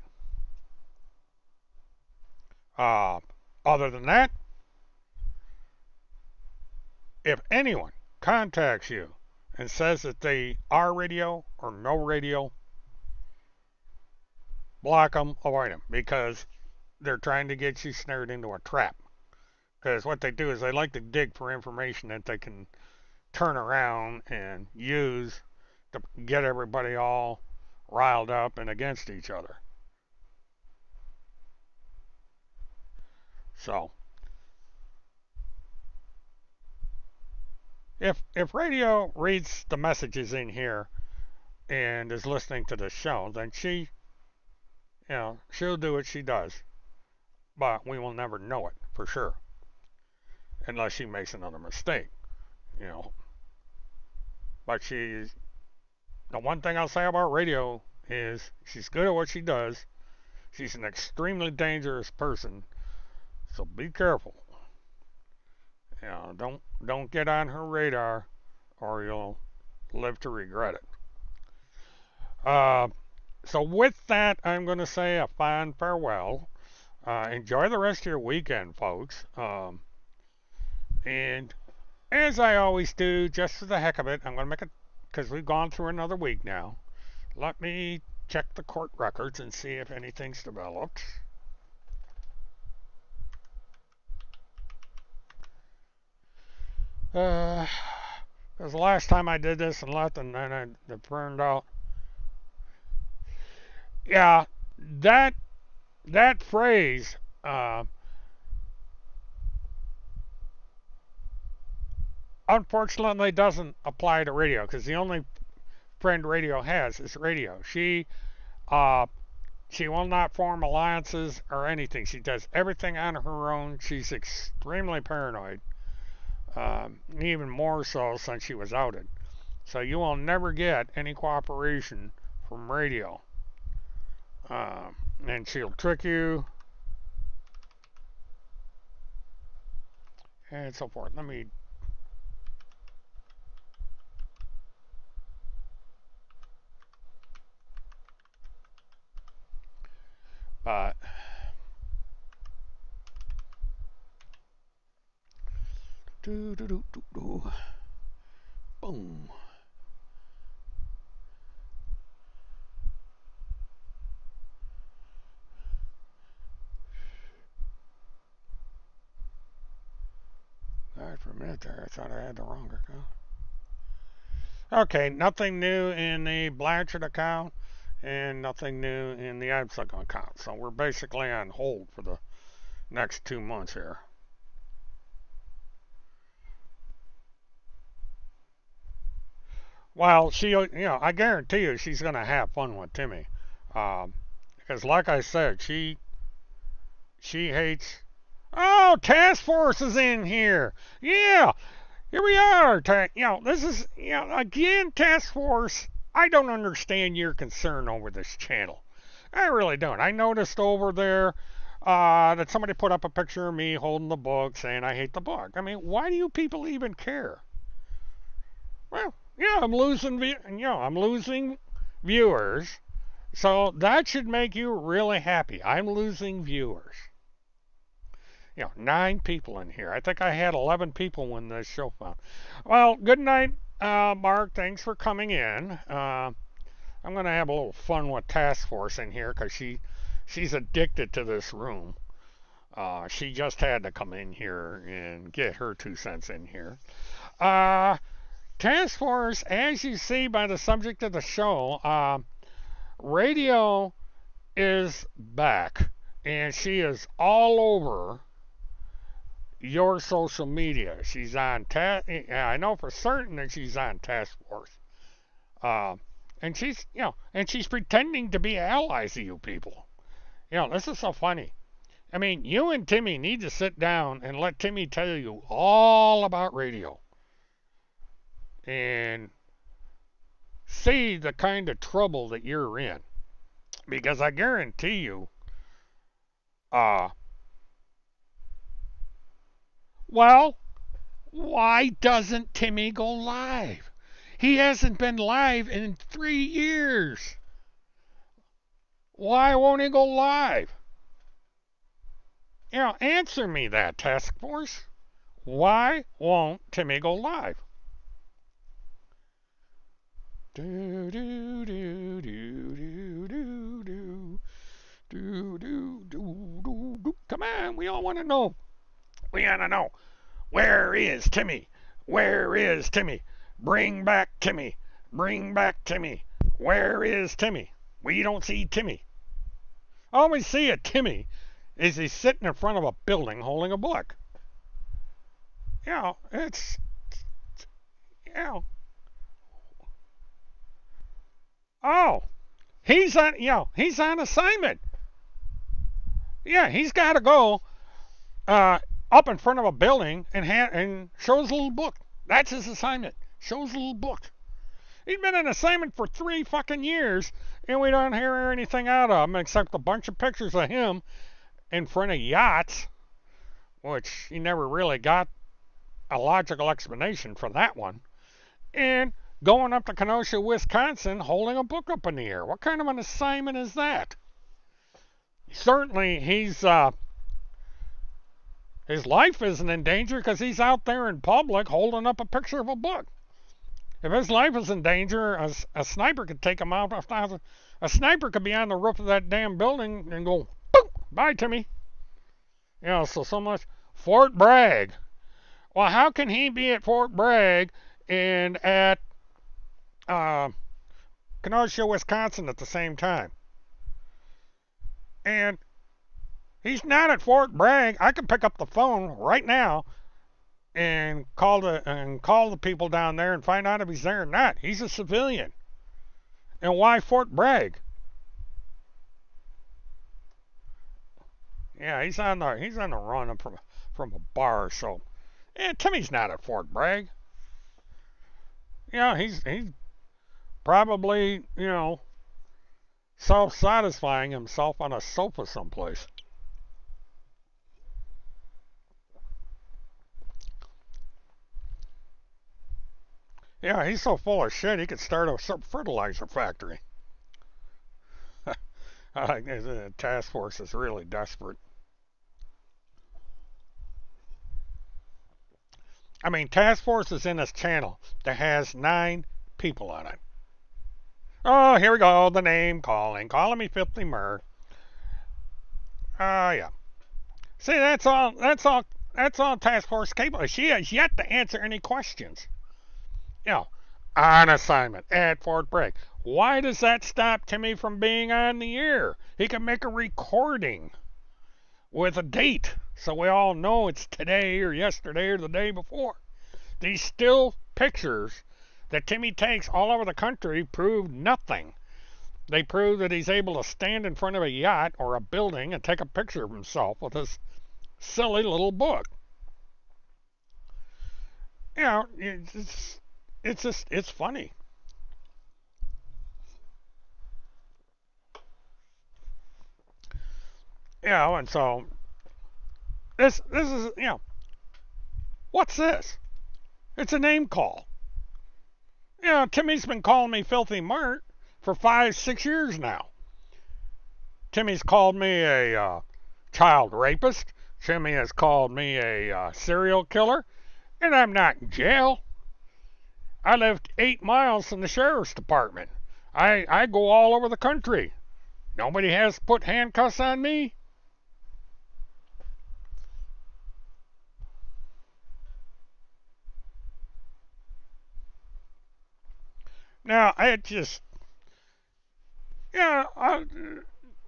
A: uh, other than that, if anyone contacts you and says that they are radio or no radio, block them, avoid them, because they're trying to get you snared into a trap. Because what they do is they like to dig for information that they can turn around and use to get everybody all riled up and against each other. So, if radio reads the messages in here and is listening to the show, then she'll do what she does. But we will never know it for sure unless she makes another mistake, you know. But the one thing I'll say about radio is she's good at what she does. She's an extremely dangerous person, so be careful. Don't get on her radar, or you'll live to regret it. Uh, so with that, I'm going to say a fond farewell. Enjoy the rest of your weekend, folks. And as I always do, just for the heck of it, I'm going to make it, because we've gone through another week now. Let me check the court records and see if anything's developed. Because the last time I did this and left, and then it burned out. Yeah, that that phrase, unfortunately, doesn't apply to radio because the only friend radio has is radio. Uh, she will not form alliances or anything. She does everything on her own. She's extremely paranoid, even more so since she was outed. So you will never get any cooperation from radio. And she'll trick you and so forth. Let me. But do do do do do. Boom. For a minute there, I thought I had the wrong account. Okay, nothing new in the Blanchard account and nothing new in the Absec account. So we're basically on hold for the next 2 months here. Well, I guarantee you she's going to have fun with Timmy. Because like I said, she hates. Oh, Task Force is in here. Yeah, here we are. This is, again, Task Force. I don't understand your concern over this channel. I really don't. I noticed over there that somebody put up a picture of me holding the book saying I hate the book. I mean, why do you people even care? Well, yeah, I'm losing viewers. So that should make you really happy. I'm losing viewers. 9 people in here. I think I had 11 people when this show found. Well, good night, Mark. Thanks for coming in. I'm going to have a little fun with Task Force in here because she's addicted to this room. She just had to come in here and get her 2 cents in here. Task Force, as you see by the subject of the show, radio is back, and she is all over your social media. She's on I know for certain that she's on Task Force, and she's pretending to be allies of you people. This is so funny. I mean, you and Timmy need to sit down and let Timmy tell you all about radio and see the kind of trouble that you're in, because I guarantee you, well, why doesn't Timmy go live? He hasn't been live in 3 years. Why won't he go live? Answer me that, Task Force. Why won't Timmy go live? Do do do do do do do do do do do. Come on, we all want to know. We want to know. Where is Timmy? Where is Timmy? Bring back Timmy. Bring back Timmy. Where is Timmy? We don't see Timmy. All we see of Timmy is he's sitting in front of a building holding a book. It's. Oh, he's on assignment. Yeah, he's got to go up in front of a building and show his little book. That's his assignment. Show his little book. He's been on assignment for 3 fucking years, and we don't hear anything out of him except a bunch of pictures of him in front of yachts, which he never really got a logical explanation for that one, and going up to Kenosha, Wisconsin, holding a book up in the air. What kind of an assignment is that? Certainly, his life isn't in danger because he's out there in public holding up a picture of a book. If his life is in danger, a sniper could take him out. A sniper could be on the roof of that damn building and go, boom, bye, Timmy. So much. Fort Bragg. Well, how can he be at Fort Bragg and at Kenosha, Wisconsin at the same time? And he's not at Fort Bragg. I can pick up the phone right now and call the people down there and find out if he's there or not. He's a civilian. And why Fort Bragg? Yeah, he's on the run from a bar. So, Timmy's not at Fort Bragg. He's probably self-satisfying himself on a sofa someplace. Yeah, he's so full of shit he could start a fertilizer factory. The task force is really desperate. I mean, task force is in this channel that has 9 people on it. Oh, here we go. The name calling me Filthy Mur. Yeah. See, that's all That's all Task Force capable of. She has yet to answer any questions. You know, on assignment at Fort Bragg. Why does that stop Timmy from being on the air? He can make a recording with a date so we all know it's today or yesterday or the day before. These still pictures that Timmy takes all over the country prove nothing. They prove that he's able to stand in front of a yacht or a building and take a picture of himself with this silly little book. You know, it's funny. You know, and so this is, what's this? It's a name call. Timmy's been calling me Filthy Mart for 5, 6 years now. Timmy's called me a child rapist. Timmy has called me a serial killer, and I'm not in jail. I live 8 miles from the sheriff's department. I go all over the country. Nobody has put handcuffs on me. Now, I just, yeah,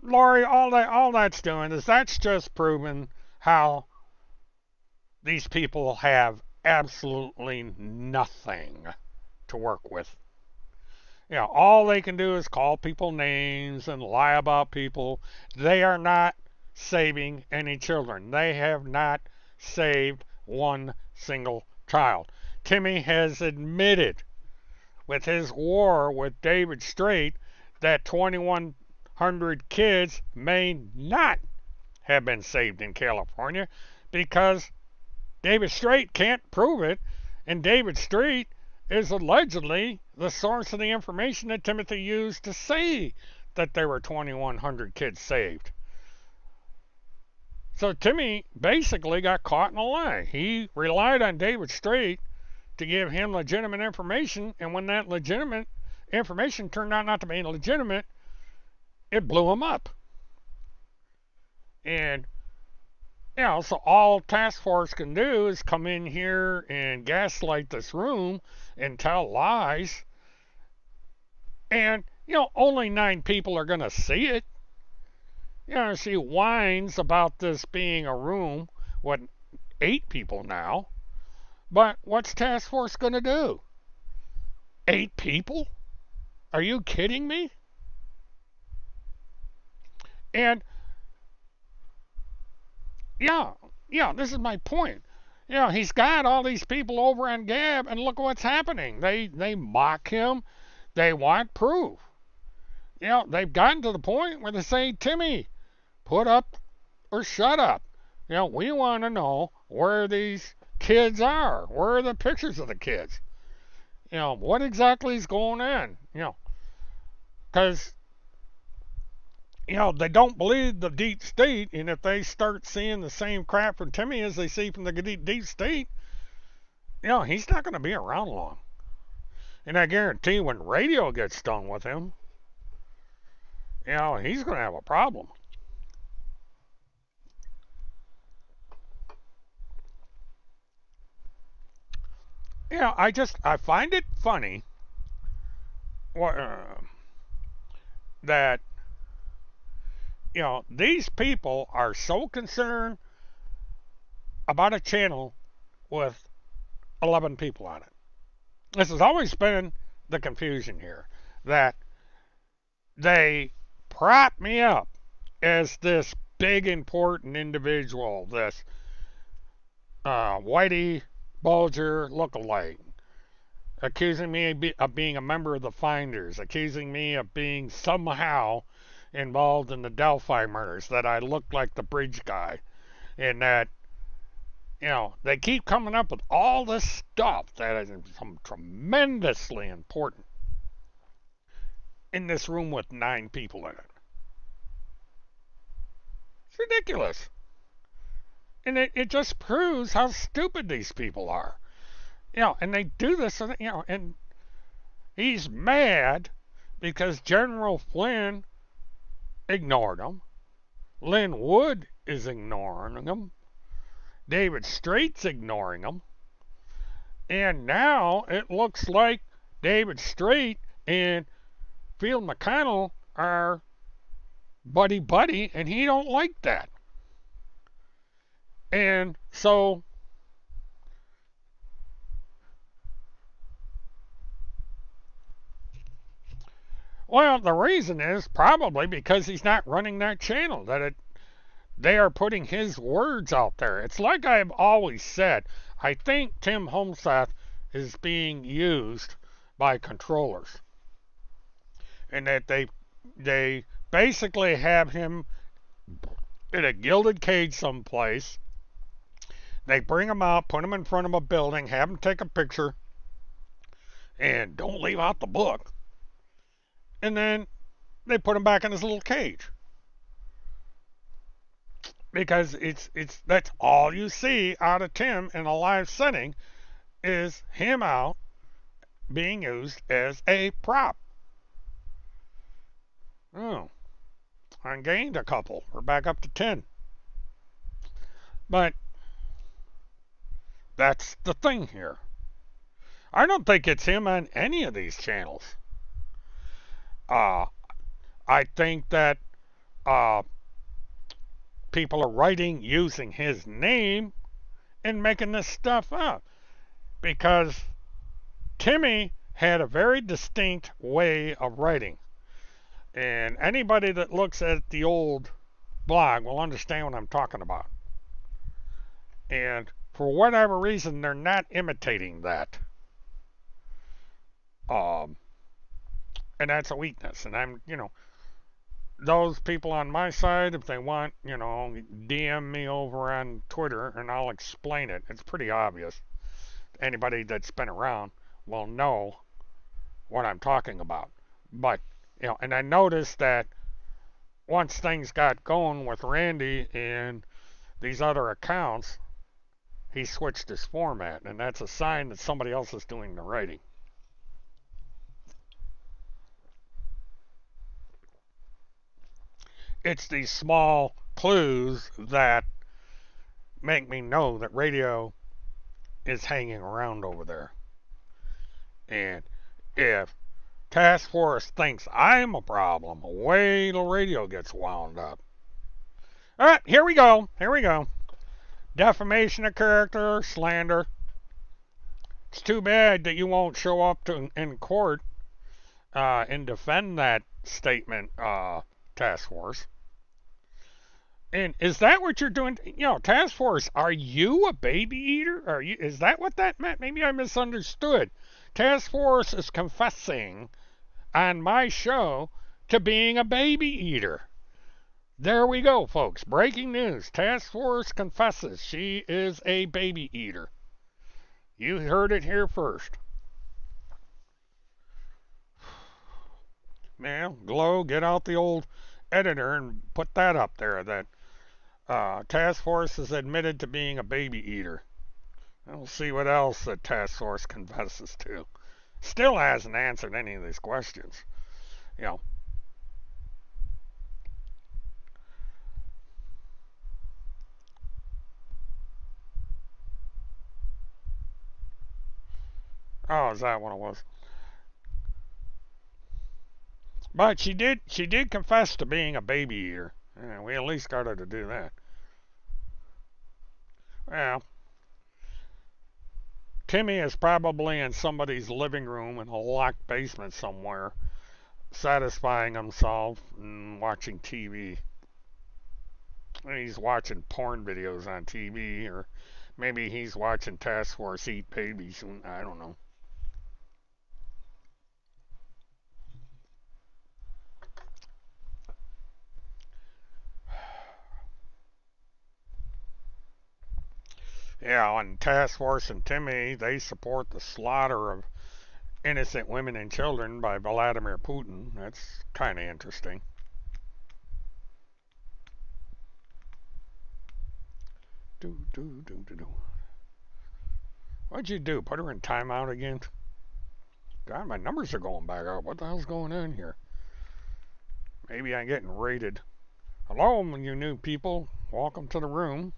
A: Laurie, all that's doing is that's just proving how these people have absolutely nothing to work with. All they can do is call people names and lie about people. They are not saving any children. They have not saved one single child. Timmy has admitted with his war with David Strait that 2,100 kids may not have been saved in California because David Strait can't prove it, and David Strait is allegedly the source of the information that Timothy used to say that there were 2,100 kids saved. So Timmy basically got caught in a lie. He relied on David Strait to give him legitimate information, and when that legitimate information turned out not to be legitimate, it blew him up. And so all task force can do is come in here and gaslight this room and tell lies, and only 9 people are going to see it. She whines about this being a room with 8 people now. But what's Task Force going to do? 8 people? Are you kidding me? And this is my point. He's got all these people over on Gab, and look what's happening. They mock him. They want proof. They've gotten to the point where they say, Timmy, put up or shut up. We want to know where these kids are. Where are the pictures of the kids? What exactly is going on? Because they don't believe the deep state, and if they start seeing the same crap from Timmy as they see from the deep state, he's not going to be around long. And I guarantee when radio gets done with him, he's going to have a problem. I find it funny that these people are so concerned about a channel with 11 people on it. This has always been the confusion here, that they prop me up as this big important individual, this Whitey Bulger lookalike, accusing me of being a member of the Finders, accusing me of being somehow involved in the Delphi murders, that I look like the bridge guy, and that they keep coming up with all this stuff that is tremendously important in this room with 9 people in it. It's ridiculous. And it just proves how stupid these people are. And they do this, and he's mad because General Flynn ignored him. Lynn Wood is ignoring him. David Straight's ignoring him. And now it looks like David Straight and Field McConnell are buddy-buddy, and he don't like that. And so well, the reason is probably because he's not running that channel, they are putting his words out there. It's like I've always said, I think Tim Homseth is being used by controllers. And that they basically have him in a gilded cage someplace. They bring him out, put him in front of a building, have him take a picture, and don't leave out the book. And then they put him back in his little cage. Because it's that's all you see out of Tim in a live setting is him out being used as a prop. Oh, I gained a couple. We're back up to 10. But that's the thing here. I don't think it's him on any of these channels. I think that people are writing using his name and making this stuff up. Because Timmy had a very distinct way of writing. And anybody that looks at the old blog will understand what I'm talking about. And for whatever reason, they're not imitating that. And that's a weakness. And I'm, those people on my side, if they want, DM me over on Twitter and I'll explain it. It's pretty obvious. Anybody that's been around will know what I'm talking about. But, and I noticed that once things got going with Randy and these other accounts, he switched his format, and that's a sign that somebody else is doing the writing. It's these small clues that make me know that radio is hanging around over there. And if Task Force thinks I'm a problem, wait till radio gets wound up. Alright, here we go. Defamation of character, slander. It's too bad that you won't show up in court and defend that statement, Task Force. And is that what you're doing? Task Force, are you a baby eater? Is that what that meant? Maybe I misunderstood. Task Force is confessing on my show to being a baby eater. There we go, folks. Breaking news. Task Force confesses she is a baby eater. You heard it here first. Man, Glow, get out the old editor and put that up there. That Task Force is admitted to being a baby eater. We'll see what else that Task Force confesses to. Still hasn't answered any of these questions. Oh, is that what it was? But she did confess to being a baby eater. Yeah, we at least got her to do that. Well, Timmy is probably in somebody's living room in a locked basement somewhere, satisfying himself and watching TV. He's watching porn videos on TV, or maybe he's watching Task Force eat babies. I don't know. Yeah, and Task Force and Timmy, they support the slaughter of innocent women and children by Vladimir Putin. That's kind of interesting. What'd you do? Put her in timeout again? God, my numbers are going back up. What the hell's going on here? Maybe I'm getting raided. Hello, you new people. Welcome to the room.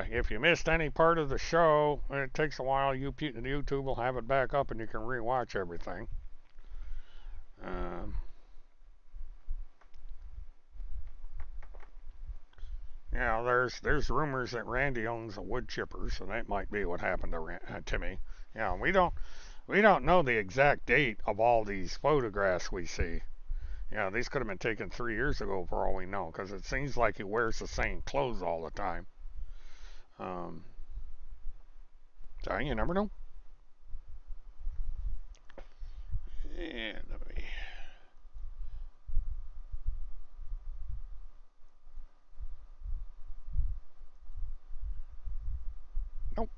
A: if you missed any part of the show, it takes a while. YouTube will have it back up and you can rewatch everything. Um, there's rumors that Randy owns a wood chipper, so that might be what happened to Timmy. We don't know the exact date of all these photographs we see. These could have been taken 3 years ago for all we know, because it seems like he wears the same clothes all the time. Um, so you never know. And let me. Nope.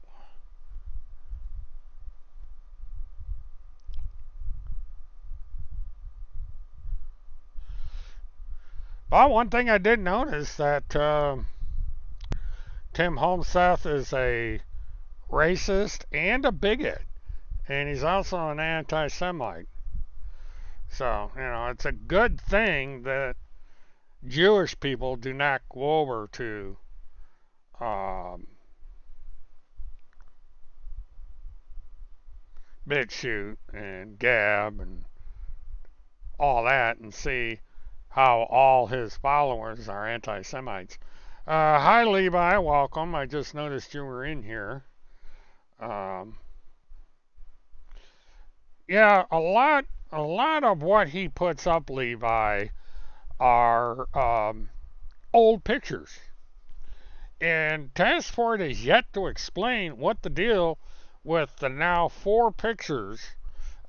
A: But one thing I did notice that Tim Holmseth is a racist and a bigot, and he's also an anti-Semite. So it's a good thing that Jewish people do not go over to um, BitChute and Gab and all that and see how all his followers are anti-Semites. Hi Levi, welcome. I just noticed you were in here. Um, yeah, a lot of what he puts up, Levi, are old pictures. And Task Force is yet to explain what the deal with the now 4 pictures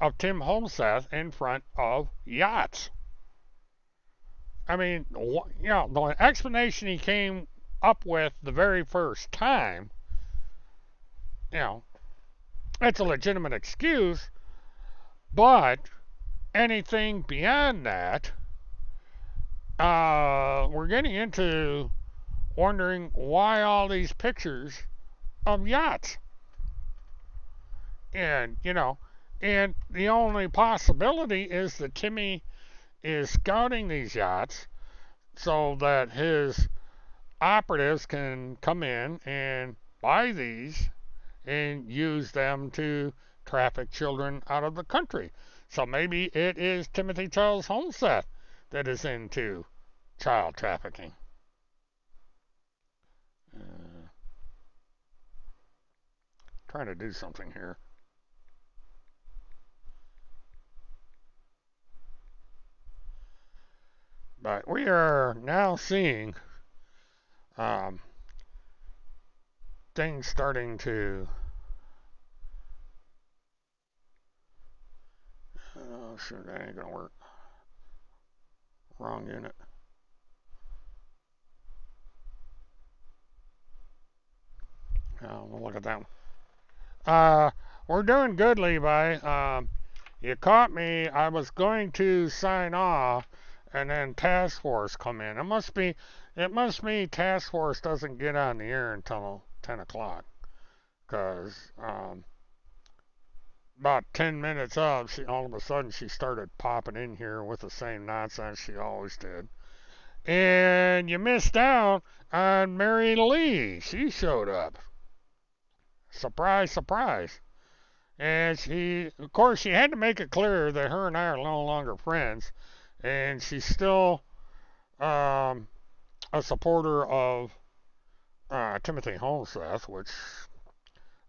A: of Tim Holmseth in front of yachts. I mean, the explanation he came up with the very first time, it's a legitimate excuse, but anything beyond that, we're getting into wondering why all these pictures of yachts. And the only possibility is that Timmy is scouting these yachts so that his operatives can come in and buy these and use them to traffic children out of the country. So maybe it is Timothy Charles Homestead that is into child trafficking. Trying to do something here. But we are now seeing things starting to. Oh, sure, that ain't gonna work. Wrong unit. We'll look at that one. We're doing good, Levi. You caught me. I was going to sign off, and then Task Force come in. It must be Task Force doesn't get on the air until 10 o'clock. Because about 10 minutes up, all of a sudden she started popping in here with the same nonsense she always did. And you missed out on Mary Lee. She showed up. Surprise, surprise. And of course, she had to make it clear that her and I are no longer friends. And she's still a supporter of Timothy Holmseth, which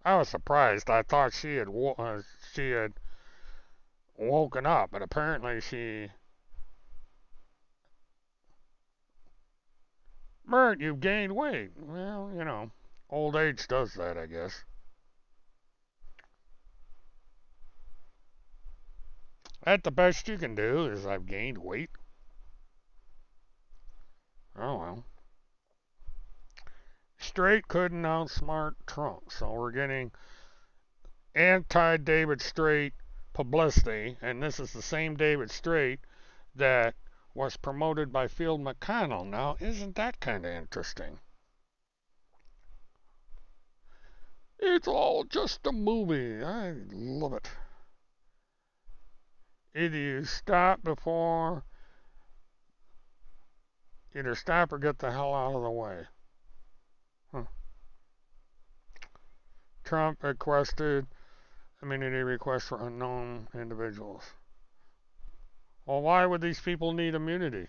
A: I was surprised. I thought she had woken up, but apparently Bert, you've gained weight. Well, old age does that, I guess. That's the best you can do is I've gained weight. Oh well. Straight couldn't outsmart Trump, so we're getting anti-David Straight publicity, and this is the same David Straight that was promoted by Field McConnell. Now, isn't that kind of interesting? It's all just a movie. I love it. Either stop or get the hell out of the way. Huh. Trump requested immunity requests for unknown individuals. Well, why would these people need immunity?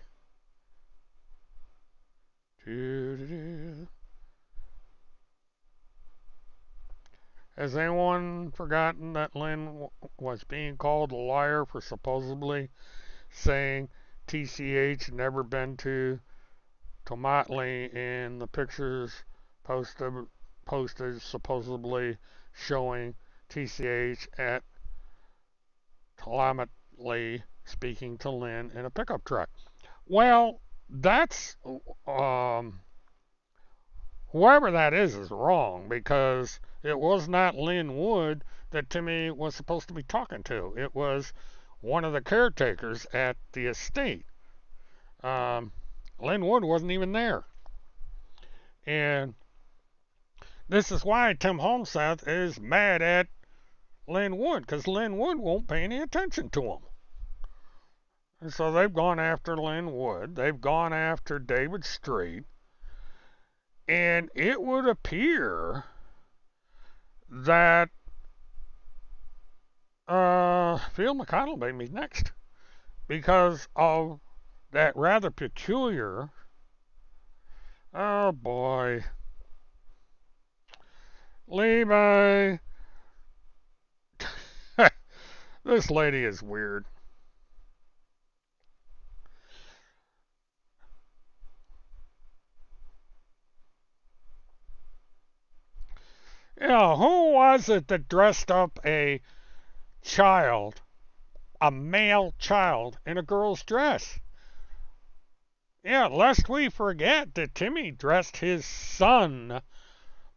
A: Has anyone forgotten that Lynn was being called a liar for supposedly saying TCH never been to Tomatli in the pictures posted supposedly showing TCH at Tomatli speaking to Lynn in a pickup truck? Well, that's whoever that is wrong, because it was not Lynn Wood that Timmy was supposed to be talking to. It was one of the caretakers at the estate. Lynn Wood wasn't even there. And this is why Tim Holmseth is mad at Lynn Wood, because Lynn Wood won't pay any attention to him. And so they've gone after Lynn Wood. They've gone after David Street. And it would appear that Phil McConnell may be next because of that rather peculiar. Oh boy. Levi. This lady is weird. Yeah, who was it that dressed up a child, a male child, in a girl's dress? Yeah, lest we forget that Timmy dressed his son.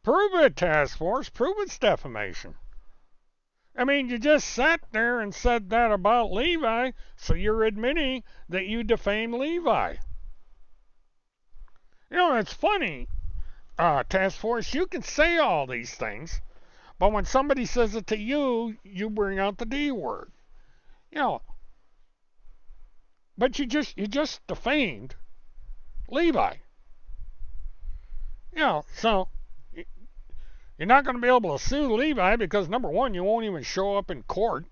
A: Prove it, task force. Prove it's defamation. I mean, you just sat there and said that about Levi, so you're admitting that you defamed Levi. You know, it's funny, task force, you can say all these things, but when somebody says it to you, you bring out the D word. You know, but you just defamed Levi. You know, so you're not going to be able to sue Levi because number one, you won't even show up in court.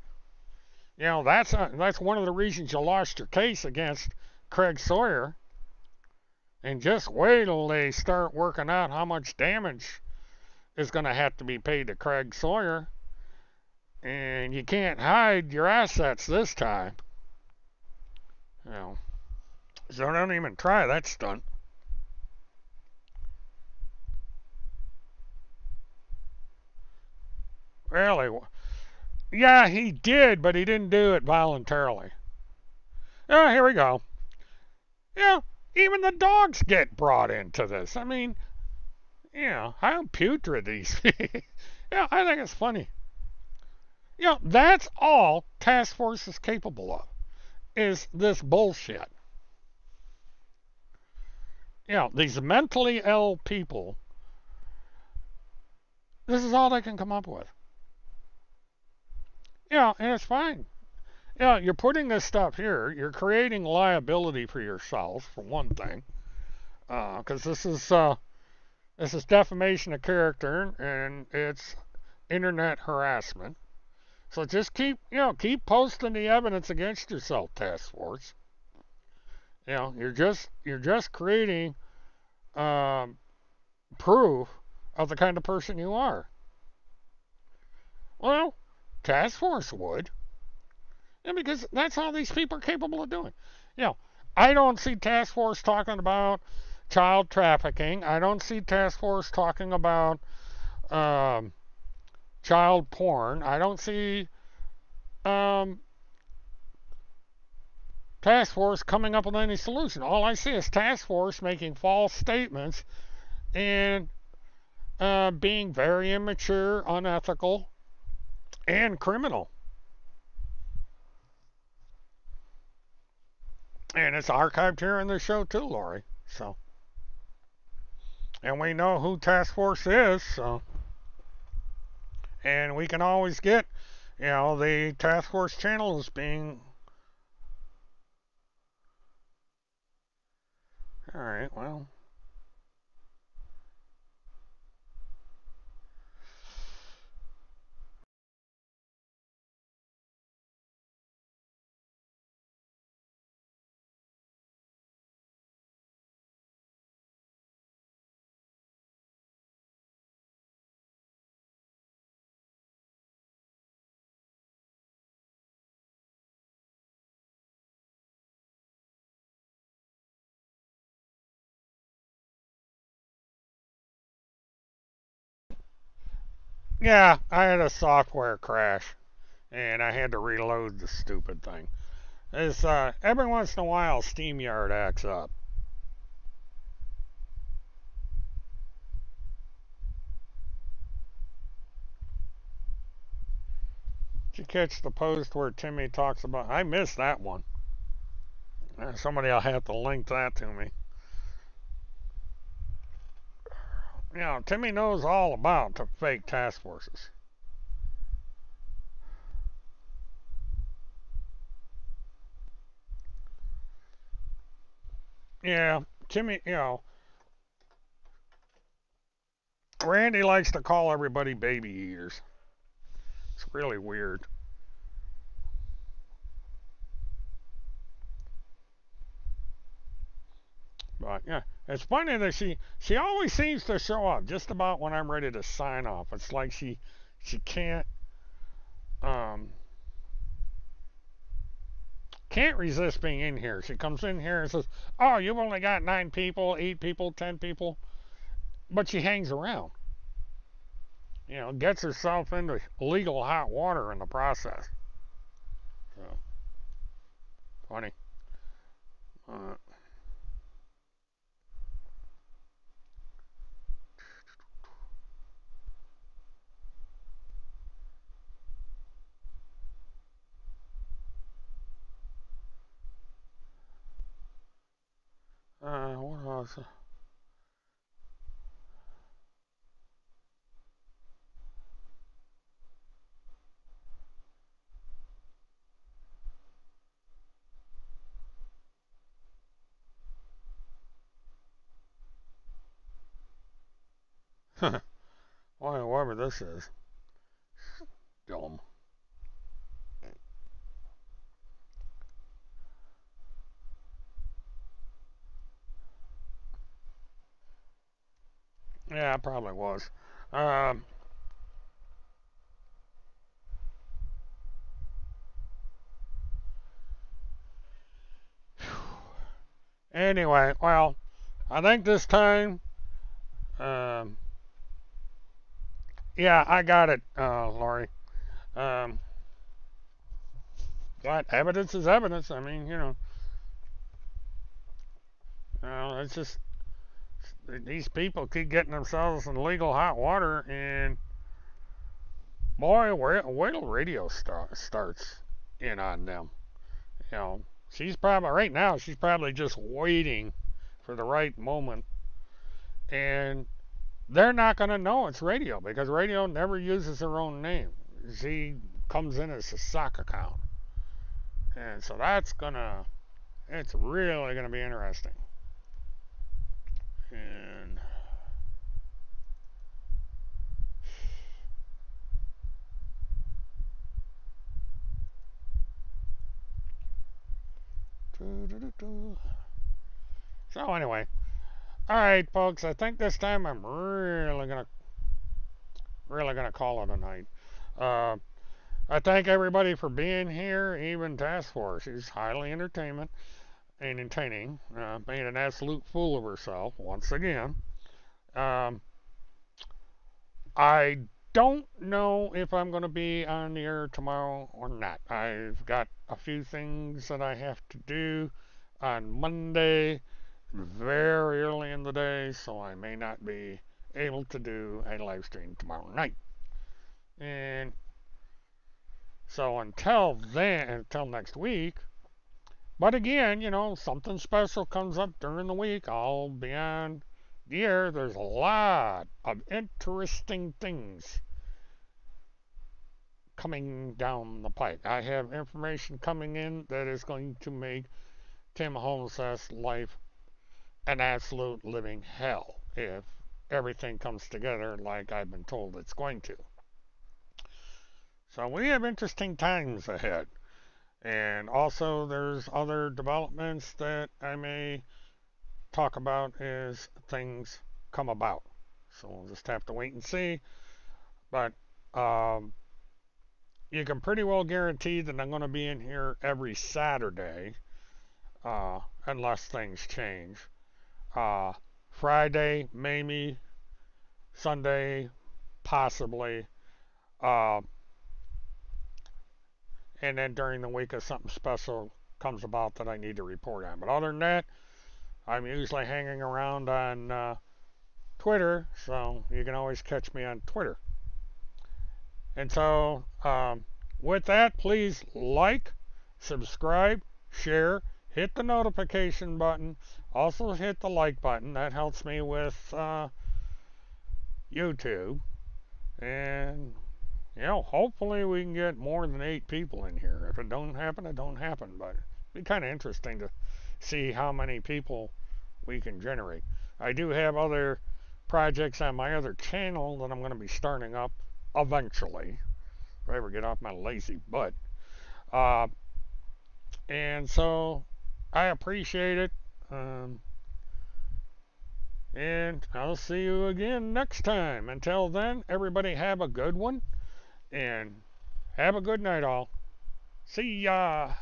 A: You know, that's one of the reasons you lost your case against Craig Sawyer. And just wait till they start working out how much damage is going to have to be paid to Craig Sawyer. And you can't hide your assets this time. You know, so don't even try that stunt. Really? Yeah, he did, but he didn't do it voluntarily. Oh, here we go. Yeah, even the dogs get brought into this. I mean, you know, how putrid these. Yeah, I think it's funny. You know, that's all Task Force is capable of, is this bullshit. You know, these mentally ill people, this is all they can come up with. Yeah, and it's fine. Yeah, you're putting this stuff here. You're creating liability for yourself, for one thing, because this is defamation of character and it's internet harassment. So just keep posting the evidence against yourself, task force. You know, you're just creating proof of the kind of person you are. Well, task force would. Yeah, because that's all these people are capable of doing. You know, I don't see task force talking about child trafficking. I don't see task force talking about child porn. I don't see task force coming up with any solution. All I see is task force making false statements and being very immature, unethical, and criminal. And it's archived here in the show too, Lori. So, and we know who task force is. So, and we can always get, the task force channel is being. All right. Well. Yeah, I had a software crash and I had to reload the stupid thing. It's every once in a while SteamYard acts up. Did you catch the post where Timmy talks about? I missed that one. Somebody will have to link that to me. You know, Timmy knows all about the fake task forces. Yeah, Timmy, Randy likes to call everybody baby eaters. It's really weird. But yeah, it's funny that she always seems to show up just about when I'm ready to sign off. It's like she um can't resist being in here. She comes in here and says, "Oh, you've only got 9 people, 8 people, 10 people," but she hangs around. Gets herself into legal hot water in the process. So funny. Uh, what else? Whatever this is, dumb. Yeah, it probably was. Um, anyway, well, I think this time, um, yeah, I got it, Lori. Um, but evidence is evidence. I mean, it's just these people keep getting themselves in legal hot water, and boy, wait till radio starts in on them. She's probably right now. She's probably just waiting for the right moment, and they're not going to know it's radio because radio never uses her own name. She comes in as a sock account, and so it's really gonna be interesting. And so anyway, all right, folks. I think this time I'm really gonna call it a night. Uh, I thank everybody for being here. Even Task Force, she's highly entertaining, made an absolute fool of herself once again. Um, I don't know if I'm going to be on the air tomorrow or not. I've got a few things that I have to do on Monday, very early in the day, so I may not be able to do a live stream tomorrow night. And so until next week, but again, something special comes up during the week, I'll be on the air. There's a lot of interesting things coming down the pike. I have information coming in that is going to make Tim Holmes's life an absolute living hell if everything comes together like I've been told it's going to. So we have interesting times ahead. And also, there's other developments that I may talk about as things come about. So we'll just have to wait and see. But um, you can pretty well guarantee that I'm going to be in here every Saturday, unless things change. Uh, Friday, maybe. Sunday, possibly. Uh, and then during the week, if something special comes about that I need to report on. But other than that, I'm usually hanging around on Twitter, so you can always catch me on Twitter. And so, with that, please like, subscribe, share, hit the notification button, also hit the like button. That helps me with YouTube. And, hopefully we can get more than 8 people in here. If it don't happen, it don't happen. But it'd be kind of interesting to see how many people we can generate. I do have other projects on my other channel that I'm going to be starting up eventually. If I ever get off my lazy butt. Uh, and so I appreciate it. Um, and I'll see you again next time. Until then, everybody have a good one and have a good night, all. See ya.